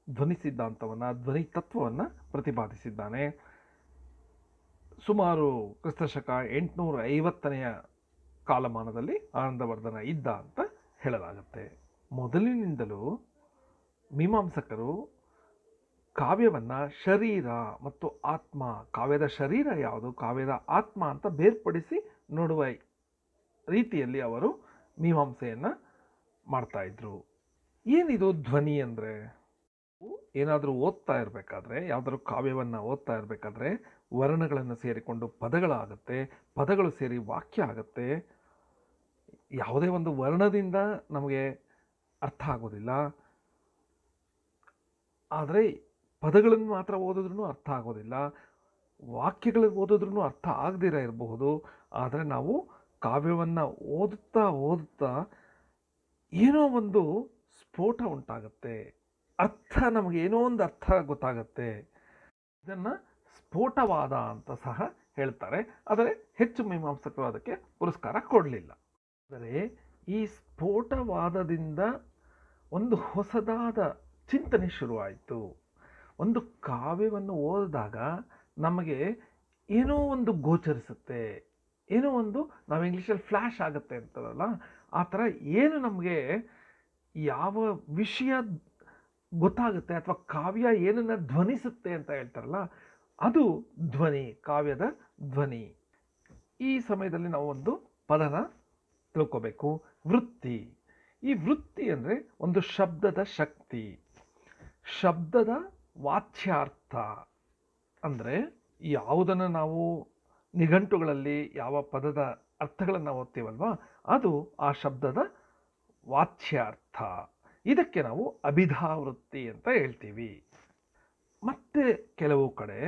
S1: ಧ್ವನಿ ಸಿದ್ಧಾಂತವನ್ನು, ಧ್ವನಿ ತತ್ವವನ್ನು ಪ್ರತಿಪಾದಿಸಿದ್ದಾನೆ. ಸುಮಾರು ಕ್ರಿಸ್ತಶಕ 850ನೇ ಕಾಲಮಾನದಲ್ಲಿ ಆನಂದವರ್ಧನ ಇದ್ದ ಅಂತ ಹೇಳಲಾಗುತ್ತೆ. ಮೊದಲಿನಿಂದಲೂ ಮೀಮಾಂಸಕರು ಕಾವ್ಯವನ್ನು ಶರೀರ ಮತ್ತು ಆತ್ಮ, ಕಾವ್ಯದ ಶರೀರ ಯಾವುದು, ಕಾವ್ಯದ ಆತ್ಮ ಅಂತ ಬೇರ್ಪಡಿಸಿ ನೋಡುವ ರೀತಿಯಲ್ಲಿ ಅವರು ಮೀಮಾಂಸೆಯನ್ನು ಮಾಡ್ತಾ ಇದ್ರು. ಏನಿದು ಧ್ವನಿ ಅಂದರೆ? ಏನಾದರೂ ಓದ್ತಾ ಇರಬೇಕಾದ್ರೆ, ಯಾವುದಾದ್ರೂ ಕಾವ್ಯವನ್ನು ಓದ್ತಾ ಇರಬೇಕಾದ್ರೆ ವರ್ಣಗಳನ್ನು ಸೇರಿಕೊಂಡು ಪದಗಳಾಗುತ್ತೆ, ಪದಗಳು ಸೇರಿ ವಾಕ್ಯ ಆಗುತ್ತೆ. ಯಾವುದೇ ಒಂದು ವರ್ಣದಿಂದ ನಮಗೆ ಅರ್ಥ ಆಗೋದಿಲ್ಲ, ಆದರೆ ಪದಗಳನ್ನು ಮಾತ್ರ ಓದಿದ್ರೂ ಅರ್ಥ ಆಗೋದಿಲ್ಲ, ವಾಕ್ಯಗಳಿಗೆ ಓದಿದ್ರೂ ಅರ್ಥ ಆಗದಿರ ಇರಬಹುದು. ಆದರೆ ನಾವು ಕಾವ್ಯವನ್ನು ಓದುತ್ತಾ ಓದುತ್ತಾ ಏನೋ ಒಂದು ಸ್ಫೋಟ ಉಂಟಾಗುತ್ತೆ, ಅರ್ಥ ನಮಗೆ ಏನೋ ಒಂದು ಅರ್ಥ ಗೊತ್ತಾಗತ್ತೆ. ಇದನ್ನು ಸ್ಫೋಟವಾದ ಅಂತ ಸಹ ಹೇಳ್ತಾರೆ. ಆದರೆ ಹೆಚ್ಚು ಮೀಮಾಂಸಕರು ಅದಕ್ಕೆ ಪುರಸ್ಕಾರ ಕೊಡಲಿಲ್ಲ. ಆದರೆ ಈ ಸ್ಫೋಟವಾದದಿಂದ ಒಂದು ಹೊಸದಾದ ಚಿಂತನೆ ಶುರುವಾಯಿತು. ಒಂದು ಕಾವ್ಯವನ್ನು ಓದಿದಾಗ ನಮಗೆ ಏನೋ ಒಂದು ಗೋಚರಿಸುತ್ತೆ, ಏನೋ ಒಂದು, ನಾವು ಇಂಗ್ಲೀಷಲ್ಲಿ ಫ್ಲ್ಯಾಶ್ ಆಗುತ್ತೆ ಅಂತಾರಲ್ಲ, ಆ ಥರ ಏನು ನಮಗೆ ಯಾವ ವಿಷಯ ಗೊತ್ತಾಗುತ್ತೆ ಅಥವಾ ಕಾವ್ಯ ಏನನ್ನು ಧ್ವನಿಸುತ್ತೆ ಅಂತ ಹೇಳ್ತಾರಲ್ಲ, ಅದು ಧ್ವನಿ, ಕಾವ್ಯದ ಧ್ವನಿ. ಈ ಸಮಯದಲ್ಲಿ ನಾವು ಒಂದು ಪದನ ತಿಳ್ಕೋಬೇಕು, ವೃತ್ತಿ. ಈ ವೃತ್ತಿ ಅಂದರೆ ಒಂದು ಶಬ್ದದ ಶಕ್ತಿ, ಶಬ್ದದ ವಾಚ್ಯಾರ್ಥ. ಅಂದರೆ ಯಾವುದನ್ನು ನಾವು ನಿಘಂಟುಗಳಲ್ಲಿ ಯಾವ ಪದದ ಅರ್ಥಗಳನ್ನು ಓದ್ತೀವಲ್ವ, ಅದು ಆ ಶಬ್ದದ ವಾಚ್ಯಾರ್ಥ. ಇದಕ್ಕೆ ನಾವು ಅಭಿಧಾವೃತ್ತಿ ಅಂತ ಹೇಳ್ತೀವಿ. ಮತ್ತೆ ಕೆಲವು ಕಡೆ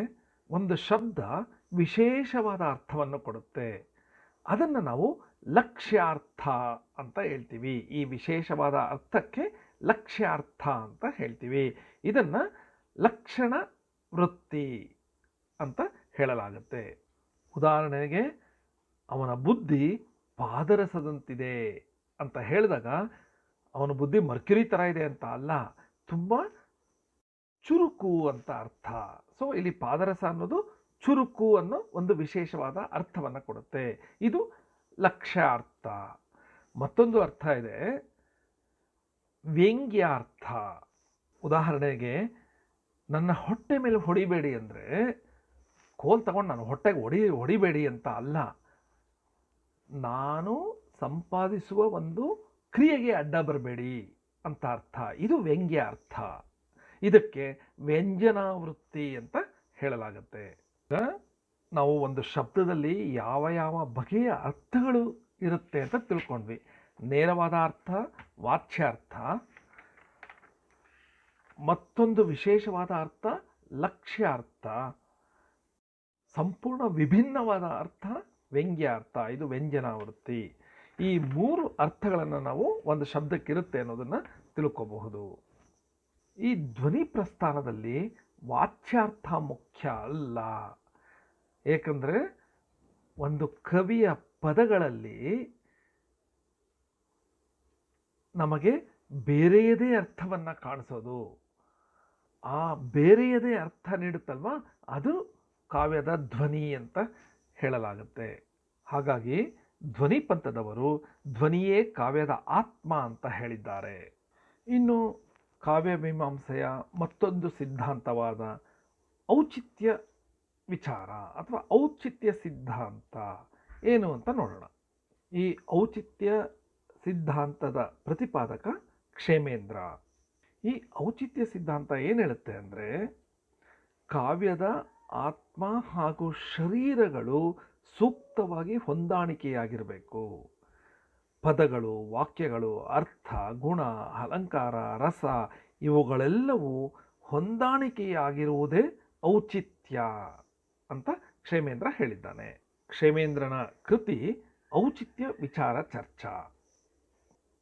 S1: ಒಂದು ಶಬ್ದ ವಿಶೇಷವಾದ ಅರ್ಥವನ್ನು ಕೊಡುತ್ತೆ, ಅದನ್ನು ನಾವು ಲಕ್ಷ್ಯಾರ್ಥ ಅಂತ ಹೇಳ್ತೀವಿ. ಈ ವಿಶೇಷವಾದ ಅರ್ಥಕ್ಕೆ ಲಕ್ಷ್ಯಾರ್ಥ ಅಂತ ಹೇಳ್ತೀವಿ. ಇದನ್ನು ಲಕ್ಷಣ ವೃತ್ತಿ ಅಂತ ಹೇಳಲಾಗುತ್ತೆ. ಉದಾಹರಣೆಗೆ, ಅವನ ಬುದ್ಧಿ ಪಾದರಸದಂತಿದೆ ಅಂತ ಹೇಳಿದಾಗ ಅವನ ಬುದ್ಧಿ ಮರ್ಕ್ಯುರಿ ಥರ ಇದೆ ಅಂತ ಅಲ್ಲ, ತುಂಬ ಚುರುಕು ಅಂತ ಅರ್ಥ. ಸೊ ಇಲ್ಲಿ ಪಾದರಸ ಅನ್ನೋದು ಚುರುಕು ಅನ್ನೋ ಒಂದು ವಿಶೇಷವಾದ ಅರ್ಥವನ್ನು ಕೊಡುತ್ತೆ. ಇದು ಲಕ್ಷ್ಯಾರ್ಥ. ಮತ್ತೊಂದು ಅರ್ಥ ಇದೆ, ವ್ಯಂಗ್ಯಾರ್ಥ. ಉದಾಹರಣೆಗೆ, ನನ್ನ ಹೊಟ್ಟೆ ಮೇಲೆ ಹೊಡಿಬೇಡಿ ಅಂದರೆ ಕೋಲ್ ತಗೊಂಡು ನಾನು ಹೊಟ್ಟೆಗೆ ಹೊಡಿಬೇಡಿ ಅಂತ ಅಲ್ಲ, ನಾನು ಸಂಪಾದಿಸುವ ಒಂದು ಕ್ರಿಯೆಗೆ ಅಡ್ಡ ಬರಬೇಡಿ ಅಂತ ಅರ್ಥ. ಇದು ವ್ಯಂಗ್ಯ ಅರ್ಥ. ಇದಕ್ಕೆ ವ್ಯಂಜನಾವೃತ್ತಿ ಅಂತ ಹೇಳಲಾಗುತ್ತೆ. ಈಗ ನಾವು ಒಂದು ಶಬ್ದದಲ್ಲಿ ಯಾವ ಯಾವ ಬಗೆಯ ಅರ್ಥಗಳು ಇರುತ್ತೆ ಅಂತ ತಿಳ್ಕೊಂಡ್ವಿ. ನೇರವಾದ ಅರ್ಥ, ವಾಚ್ಯಾರ್ಥ, ಮತ್ತೊಂದು ವಿಶೇಷವಾದ ಅರ್ಥ ಲಕ್ಷ್ಯಾರ್ಥ, ಸಂಪೂರ್ಣ ವಿಭಿನ್ನವಾದ ಅರ್ಥ ವ್ಯಂಗ್ಯಾರ್ಥ. ಇದು ವ್ಯಂಜನಾವೃತ್ತಿ. ಈ 3 ಅರ್ಥಗಳನ್ನು ನಾವು ಒಂದು ಶಬ್ದಕ್ಕಿರುತ್ತೆ ಅನ್ನೋದನ್ನು ತಿಳ್ಕೋಬಹುದು. ಈ ಧ್ವನಿ ಪ್ರಸ್ಥಾನದಲ್ಲಿ ವಾಚ್ಯಾರ್ಥ ಮುಖ್ಯ ಅಲ್ಲ. ಏಕೆಂದರೆ ಒಂದು ಕವಿಯ ಪದಗಳಲ್ಲಿ ನಮಗೆ ಬೇರೆಯದೇ ಅರ್ಥವನ್ನು ಕಾಣಿಸೋದು, ಆ ಬೇರೆಯದೇ ಅರ್ಥ ನೀಡುತ್ತಲ್ವ, ಅದು ಕಾವ್ಯದ ಧ್ವನಿ ಅಂತ ಹೇಳಲಾಗುತ್ತೆ. ಹಾಗಾಗಿ ಧ್ವನಿ ಪಂಥದವರು ಧ್ವನಿಯೇ ಕಾವ್ಯದ ಆತ್ಮ ಅಂತ ಹೇಳಿದ್ದಾರೆ. ಇನ್ನು ಕಾವ್ಯ ಮೀಮಾಂಸೆಯ ಮತ್ತೊಂದು ಸಿದ್ಧಾಂತವಾದ ಔಚಿತ್ಯ ವಿಚಾರ ಅಥವಾ ಔಚಿತ್ಯ ಸಿದ್ಧಾಂತ ಏನು ಅಂತ ನೋಡೋಣ. ಈ ಔಚಿತ್ಯ ಸಿದ್ಧಾಂತದ ಪ್ರತಿಪಾದಕ ಕ್ಷೇಮೇಂದ್ರ. ಈ ಔಚಿತ್ಯ ಸಿದ್ಧಾಂತ ಏನು ಹೇಳುತ್ತೆ ಅಂದರೆ, ಕಾವ್ಯದ ಆತ್ಮ ಹಾಗೂ ಶರೀರಗಳು ಸೂಕ್ತವಾಗಿ ಹೊಂದಾಣಿಕೆಯಾಗಿರಬೇಕು. ಪದಗಳು, ವಾಕ್ಯಗಳು, ಅರ್ಥ, ಗುಣ, ಅಲಂಕಾರ, ರಸ ಇವುಗಳೆಲ್ಲವೂ ಹೊಂದಾಣಿಕೆಯಾಗಿರುವುದೇ ಔಚಿತ್ಯ ಅಂತ ಕ್ಷೇಮೇಂದ್ರ ಹೇಳಿದ್ದಾನೆ. ಕ್ಷೇಮೇಂದ್ರನ ಕೃತಿ ಔಚಿತ್ಯ ವಿಚಾರ ಚರ್ಚಾ.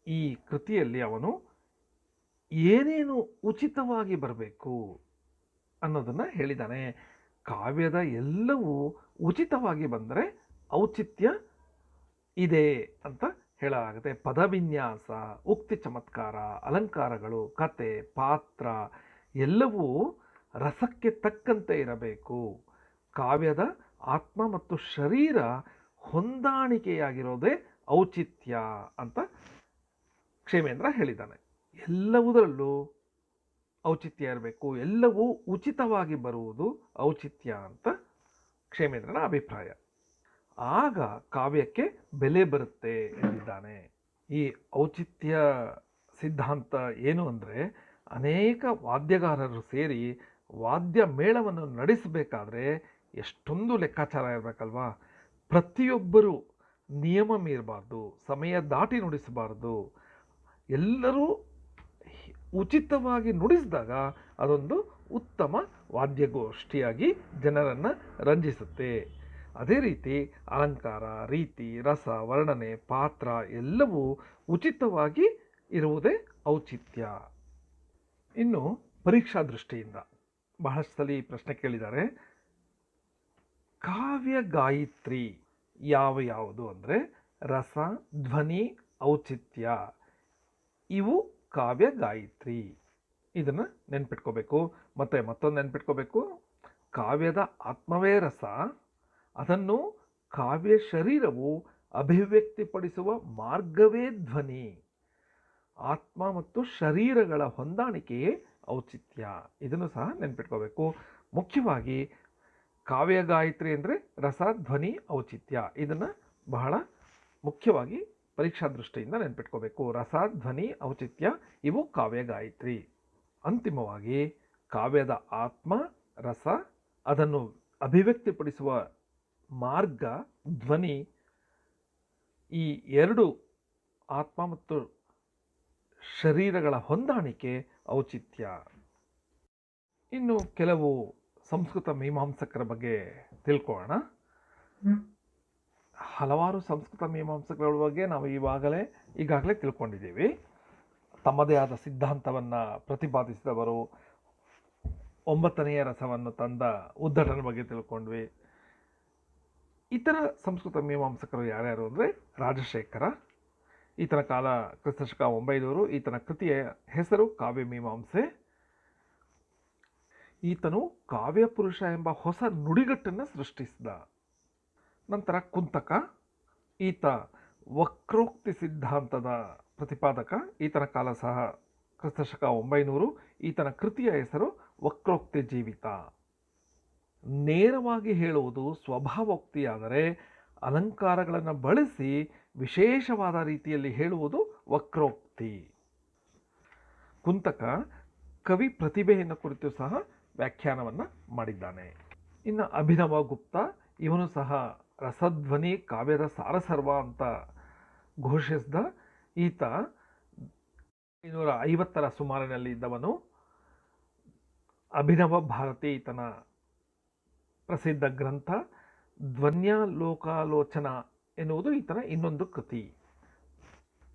S1: ಈ ಕೃತಿಯಲ್ಲಿ ಅವನು ಏನೇನು ಉಚಿತವಾಗಿ ಬರಬೇಕು ಅನ್ನೋದನ್ನು ಹೇಳಿದ್ದಾನೆ. ಕಾವ್ಯದ ಎಲ್ಲವೂ ಉಚಿತವಾಗಿ ಬಂದರೆ ಔಚಿತ್ಯ ಇದೆ ಅಂತ ಹೇಳಲಾಗುತ್ತೆ. ಪದವಿನ್ಯಾಸ, ಉಕ್ತಿ ಚಮತ್ಕಾರ, ಅಲಂಕಾರಗಳು, ಕತೆ, ಪಾತ್ರ ಎಲ್ಲವೂ ರಸಕ್ಕೆ ತಕ್ಕಂತೆ ಇರಬೇಕು. ಕಾವ್ಯದ ಆತ್ಮ ಮತ್ತು ಶರೀರ ಹೊಂದಾಣಿಕೆಯಾಗಿರೋದೇ ಔಚಿತ್ಯ ಅಂತ ಕ್ಷೇಮೇಂದ್ರ ಹೇಳಿದ್ದಾನೆ. ಎಲ್ಲವುದರಲ್ಲೂ ಔಚಿತ್ಯ ಇರಬೇಕು, ಎಲ್ಲವೂ ಉಚಿತವಾಗಿ ಬರುವುದು ಔಚಿತ್ಯ ಅಂತ ಕ್ಷೇಮೇಂದ್ರನ ಅಭಿಪ್ರಾಯ. ಆಗ ಕಾವ್ಯಕ್ಕೆ ಬೆಲೆ ಬರುತ್ತೆ ಎಂದಿದ್ದಾನೆ. ಈ ಔಚಿತ್ಯ ಸಿದ್ಧಾಂತ ಏನು ಅಂದರೆ, ಅನೇಕ ವಾದ್ಯಗಾರರು ಸೇರಿ ವಾದ್ಯ ಮೇಳವನ್ನು ನಡೆಸಬೇಕಾದ್ರೆ ಎಷ್ಟೊಂದು ಲೆಕ್ಕಾಚಾರ ಇರಬೇಕಲ್ವಾ. ಪ್ರತಿಯೊಬ್ಬರೂ ನಿಯಮ ಮೀರಬಾರ್ದು, ಸಮಯ ದಾಟಿ ನುಡಿಸಬಾರ್ದು. ಎಲ್ಲರೂ ಉಚಿತವಾಗಿ ನುಡಿಸಿದಾಗ ಅದೊಂದು ಉತ್ತಮ ವಾದ್ಯಗೋಷ್ಠಿಯಾಗಿ ಜನರನ್ನು ರಂಜಿಸುತ್ತೆ. ಅದೇ ರೀತಿ ಅಲಂಕಾರ, ರೀತಿ, ರಸ, ವರ್ಣನೆ, ಪಾತ್ರ ಎಲ್ಲವೂ ಉಚಿತವಾಗಿ ಇರುವುದೇ ಔಚಿತ್ಯ. ಇನ್ನು ಪರೀಕ್ಷಾ ದೃಷ್ಟಿಯಿಂದ ಬಹಳಷ್ಟು ಸಲ ಈ ಪ್ರಶ್ನೆ ಕೇಳಿದ್ದಾರೆ. ಕಾವ್ಯ ಗಾಯತ್ರಿ ಯಾವುದು ಅಂದರೆ ರಸ, ಧ್ವನಿ, ಔಚಿತ್ಯ ಇವು ಕಾವ್ಯ ಗಾಯತ್ರಿ. ಇದನ್ನು ನೆನ್ಪಿಟ್ಕೋಬೇಕು. ಮತ್ತೊಂದು ನೆನ್ಪಿಟ್ಕೋಬೇಕು, ಕಾವ್ಯದ ಆತ್ಮವೇ ರಸ, ಅದನ್ನು ಕಾವ್ಯ ಶರೀರವು ಅಭಿವ್ಯಕ್ತಿಪಡಿಸುವ ಮಾರ್ಗವೇ ಧ್ವನಿ. ಆತ್ಮ ಮತ್ತು ಶರೀರಗಳ ಹೊಂದಾಣಿಕೆಯೇ ಔಚಿತ್ಯ. ಇದನ್ನು ಸಹ ನೆನ್ಪಿಟ್ಕೋಬೇಕು. ಮುಖ್ಯವಾಗಿ ಕಾವ್ಯ ಗಾಯತ್ರಿ ಅಂದರೆ ರಸ, ಧ್ವನಿ, ಔಚಿತ್ಯ. ಇದನ್ನು ಬಹಳ ಮುಖ್ಯವಾಗಿ ಪರೀಕ್ಷಾ ದೃಷ್ಟಿಯಿಂದ ನೆನ್ಪಿಟ್ಕೋಬೇಕು. ರಸ, ಧ್ವನಿ, ಔಚಿತ್ಯ ಇವು ಕಾವ್ಯ ಗಾಯತ್ರಿ. ಅಂತಿಮವಾಗಿ ಕಾವ್ಯದ ಆತ್ಮ ರಸ, ಅದನ್ನು ಅಭಿವ್ಯಕ್ತಿಪಡಿಸುವ ಮಾರ್ಗ ಧ್ವನಿ. ಈ ಎರಡು ಆತ್ಮ ಮತ್ತು ಶರೀರಗಳ ಹೊಂದಾಣಿಕೆ ಔಚಿತ್ಯ. ಇನ್ನು ಕೆಲವು ಸಂಸ್ಕೃತ ಮೀಮಾಂಸಕರ ಬಗ್ಗೆ ತಿಳ್ಕೊಳ್ಳೋಣ. ಹಲವಾರು ಸಂಸ್ಕೃತ ಮೀಮಾಂಸಕರ ಬಗ್ಗೆ ನಾವು ಈಗಾಗಲೇ ತಿಳ್ಕೊಂಡಿದ್ದೀವಿ. ತಮ್ಮದೇ ಆದ ಸಿದ್ಧಾಂತವನ್ನು ಪ್ರತಿಪಾದಿಸಿದವರು. 9ನೆಯ ರಸವನ್ನು ತಂದ ಉದ್ಧಟನ ಬಗ್ಗೆ ತಿಳ್ಕೊಂಡ್ವಿ. ಇತರ ಸಂಸ್ಕೃತ ಮೀಮಾಂಸಕರು ಯಾರ್ಯಾರು ಅಂದರೆ ರಾಜಶೇಖರ. ಈತನ ಕಾಲ ಕ್ರಿಸ್ತಶಕ 900. ಈತನ ಕೃತಿಯ ಹೆಸರು ಕಾವ್ಯ ಮೀಮಾಂಸೆ. ಈತನು ಕಾವ್ಯಪುರುಷ ಎಂಬ ಹೊಸ ನುಡಿಗಟ್ಟನ್ನು ಸೃಷ್ಟಿಸಿದ. ನಂತರ ಕುಂತಕ, ಈತ ವಕ್ರೋಕ್ತಿ ಸಿದ್ಧಾಂತದ ಪ್ರತಿಪಾದಕ. ಈತನ ಕಾಲ ಸಹ ಕ್ರಿಸ್ತಶಕ 900. ಈತನ ಕೃತಿಯ ಹೆಸರು ವಕ್ರೋಕ್ತಿ ಜೀವಿತ. ನೇರವಾಗಿ ಹೇಳುವುದು ಸ್ವಭಾವೋಕ್ತಿಯಾದರೆ ಅಲಂಕಾರಗಳನ್ನು ಬಳಸಿ ವಿಶೇಷವಾದ ರೀತಿಯಲ್ಲಿ ಹೇಳುವುದು ವಕ್ರೋಕ್ತಿ. ಕುಂತಕ ಕವಿ ಪ್ರತಿಭೆಯನ್ನು ಕುರಿತು ಸಹ ವ್ಯಾಖ್ಯಾನವನ್ನು ಮಾಡಿದ್ದಾನೆ. ಇನ್ನು ಅಭಿನವ ಗುಪ್ತ, ಇವನು ಸಹ ರಸಧ್ವನಿ ಕಾವ್ಯದ ಸಾರಸರ್ವ ಅಂತ ಘೋಷಿಸಿದ. ಈತ 550 ಸುಮಾರಿನಲ್ಲಿ ಇದ್ದವನು. ಅಭಿನವ ಭಾರತಿ ಈತನ ಪ್ರಸಿದ್ಧ ಗ್ರಂಥ. ಧ್ವನ್ಯಾಲೋಕಾಲೋಚನ ಎನ್ನುವುದು ಈತನ ಇನ್ನೊಂದು ಕೃತಿ.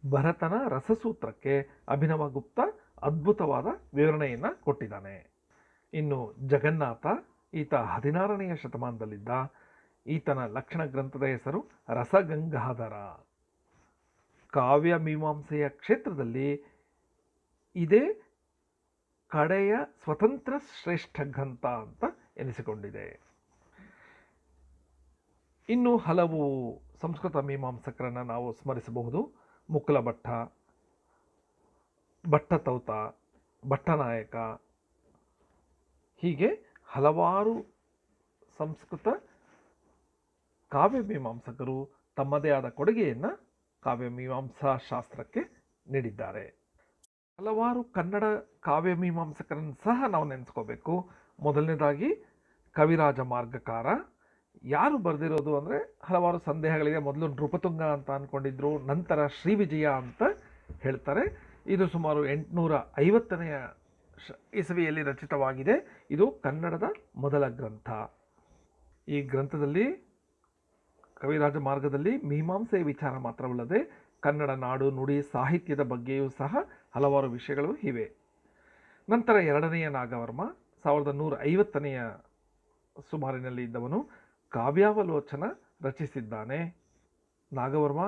S1: ಭರತನ ರಸಸೂತ್ರಕ್ಕೆ ಅಭಿನವ ಗುಪ್ತ ಅದ್ಭುತವಾದ ವಿವರಣೆಯನ್ನು ಕೊಟ್ಟಿದ್ದಾನೆ. ಇನ್ನು ಜಗನ್ನಾಥ, ಈತ 16ನೇ ಶತಮಾನದಲ್ಲಿದ್ದ. ಈತನ ಲಕ್ಷಣ ಗ್ರಂಥದ ಹೆಸರು ರಸಗಂಗಾಧರ. ಕಾವ್ಯ ಮೀಮಾಂಸೆಯ ಕ್ಷೇತ್ರದಲ್ಲಿ ಇದೇ ಕಡೆಯ ಸ್ವತಂತ್ರ ಶ್ರೇಷ್ಠ ಗ್ರಂಥ ಅಂತ ಎನಿಸಿಕೊಂಡಿದೆ. ಇನ್ನು ಹಲವು ಸಂಸ್ಕೃತ ಮೀಮಾಂಸಕರನ್ನು ನಾವು ಸ್ಮರಿಸಬಹುದು. ಮುಕುಲಭಟ್ಟ, ಭಟ್ಟತೌತ, ಭಟ್ಟನಾಯಕ, ಹೀಗೆ ಹಲವಾರು ಸಂಸ್ಕೃತ ಕಾವ್ಯ ಮೀಮಾಂಸಕರು ತಮ್ಮದೇ ಆದ ಕೊಡುಗೆಯನ್ನು ಕಾವ್ಯ ಮೀಮಾಂಸಾ ಶಾಸ್ತ್ರಕ್ಕೆ ನೀಡಿದ್ದಾರೆ. ಹಲವಾರು ಕನ್ನಡ ಕಾವ್ಯ ಮೀಮಾಂಸಕರನ್ನು ಸಹ ನಾವು ನೆನೆಸ್ಕೋಬೇಕು. ಮೊದಲನೇದಾಗಿ ಕವಿರಾಜ ಮಾರ್ಗಕಾರ. ಯಾರು ಬರೆದಿರೋದು ಅಂದರೆ ಹಲವಾರು ಸಂದೇಹಗಳಿದೆ. ಮೊದಲು ನೃಪತುಂಗ ಅಂತ ಅಂದ್ಕೊಂಡಿದ್ರು, ನಂತರ ಶ್ರೀವಿಜಯ ಅಂತ ಹೇಳ್ತಾರೆ. ಇದು ಸುಮಾರು 850ನೇ ಇಸವಿಯಲ್ಲಿ ರಚಿತವಾಗಿದೆ. ಇದು ಕನ್ನಡದ ಮೊದಲ ಗ್ರಂಥ. ಈ ಗ್ರಂಥದಲ್ಲಿ ಕವಿರಾಜ ಮಾರ್ಗದಲ್ಲಿ ಮೀಮಾಂಸೆಯ ವಿಚಾರ ಮಾತ್ರವಲ್ಲದೆ ಕನ್ನಡ ನಾಡು ನುಡಿ ಸಾಹಿತ್ಯದ ಬಗ್ಗೆಯೂ ಸಹ ಹಲವಾರು ವಿಷಯಗಳು ಇವೆ. ನಂತರ 2ನೆಯ ನಾಗವರ್ಮ 1150ನೆಯ ಸುಮಾರಿನಲ್ಲಿ ಇದ್ದವನು ಕಾವ್ಯಾವಲೋಚನ ರಚಿಸಿದ್ದಾನೆ. ನಾಗವರ್ಮ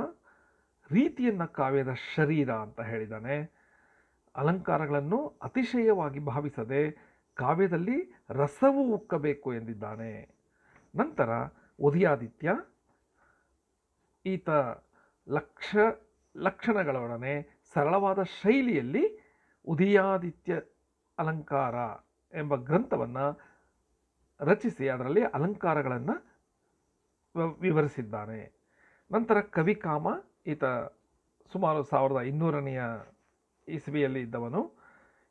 S1: ರೀತಿಯನ್ನು ಕಾವ್ಯದ ಶರೀರ ಅಂತ ಹೇಳಿದ್ದಾನೆ. ಅಲಂಕಾರಗಳನ್ನು ಅತಿಶಯವಾಗಿ ಭಾವಿಸದೆ ಕಾವ್ಯದಲ್ಲಿ ರಸವು ಉಕ್ಕಬೇಕು ಎಂದಿದ್ದಾನೆ. ನಂತರ ಉದಯಾದಿತ್ಯ, ಈತ ಲಕ್ಷಣಗಳೊಡನೆ ಸರಳವಾದ ಶೈಲಿಯಲ್ಲಿ ಉದಯಾದಿತ್ಯ ಅಲಂಕಾರ ಎಂಬ ಗ್ರಂಥವನ್ನು ರಚಿಸಿ ಅದರಲ್ಲಿ ಅಲಂಕಾರಗಳನ್ನು ವಿವರಿಸಿದ್ದಾನೆ. ನಂತರ ಕವಿಕಾಮ, ಈತ ಸುಮಾರು 1200ನೆಯ ಇಸವಿಯಲ್ಲಿ ಇದ್ದವನು.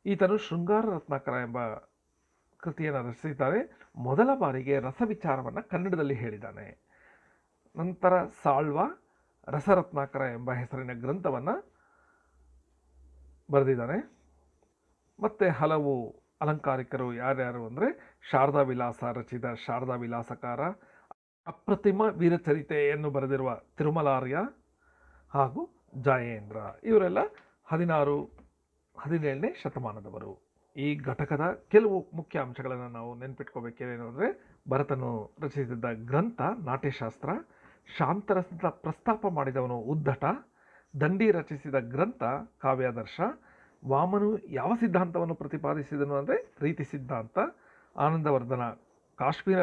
S1: ಈತನು ಶೃಂಗಾರ ರತ್ನಾಕರ ಎಂಬ ಕೃತಿಯನ್ನು ರಚಿಸಿದ್ದಾರೆ. ಮೊದಲ ಬಾರಿಗೆ ರಸವಿಚಾರವನ್ನು ಕನ್ನಡದಲ್ಲಿ ಹೇಳಿದ್ದಾನೆ. ನಂತರ ಸಾಳ್ವ ರಸರತ್ನಾಕರ ಎಂಬ ಹೆಸರಿನ ಗ್ರಂಥವನ್ನು ಬರೆದಿದ್ದಾನೆ. ಮತ್ತು ಹಲವು ಅಲಂಕಾರಿಕರು ಯಾರ್ಯಾರು ಅಂದರೆ ಶಾರದಾ ವಿಲಾಸ ರಚಿತ ಶಾರದಾ ವಿಲಾಸಕಾರ, ಅಪ್ರತಿಮ ವೀರಚರಿತೆಯನ್ನು ಬರೆದಿರುವ ತಿರುಮಲಾರ್ಯ ಹಾಗೂ ಜಯೇಂದ್ರ, ಇವರೆಲ್ಲ 16-17ನೇ ಶತಮಾನದವರು. ಈ ಘಟಕದ ಕೆಲವು ಮುಖ್ಯ ಅಂಶಗಳನ್ನು ನಾವು ನೆನ್ಪಿಟ್ಕೋಬೇಕೇನು ಅಂದರೆ ಭರತನು ರಚಿಸಿದ ಗ್ರಂಥ ನಾಟ್ಯಶಾಸ್ತ್ರ, ಶಾಂತರಸದ ಪ್ರಸ್ತಾಪ ಮಾಡಿದವನು ಉದ್ಧಟ, ದಂಡಿ ರಚಿಸಿದ ಗ್ರಂಥ ಕಾವ್ಯಾದರ್ಶ, ವಾಮನು ಯಾವ ಸಿದ್ಧಾಂತವನ್ನು ಪ್ರತಿಪಾದಿಸಿದನು ಅಂದರೆ ರೀತಿ ಸಿದ್ಧಾಂತ, ಆನಂದವರ್ಧನ ಕಾಶ್ಮೀರ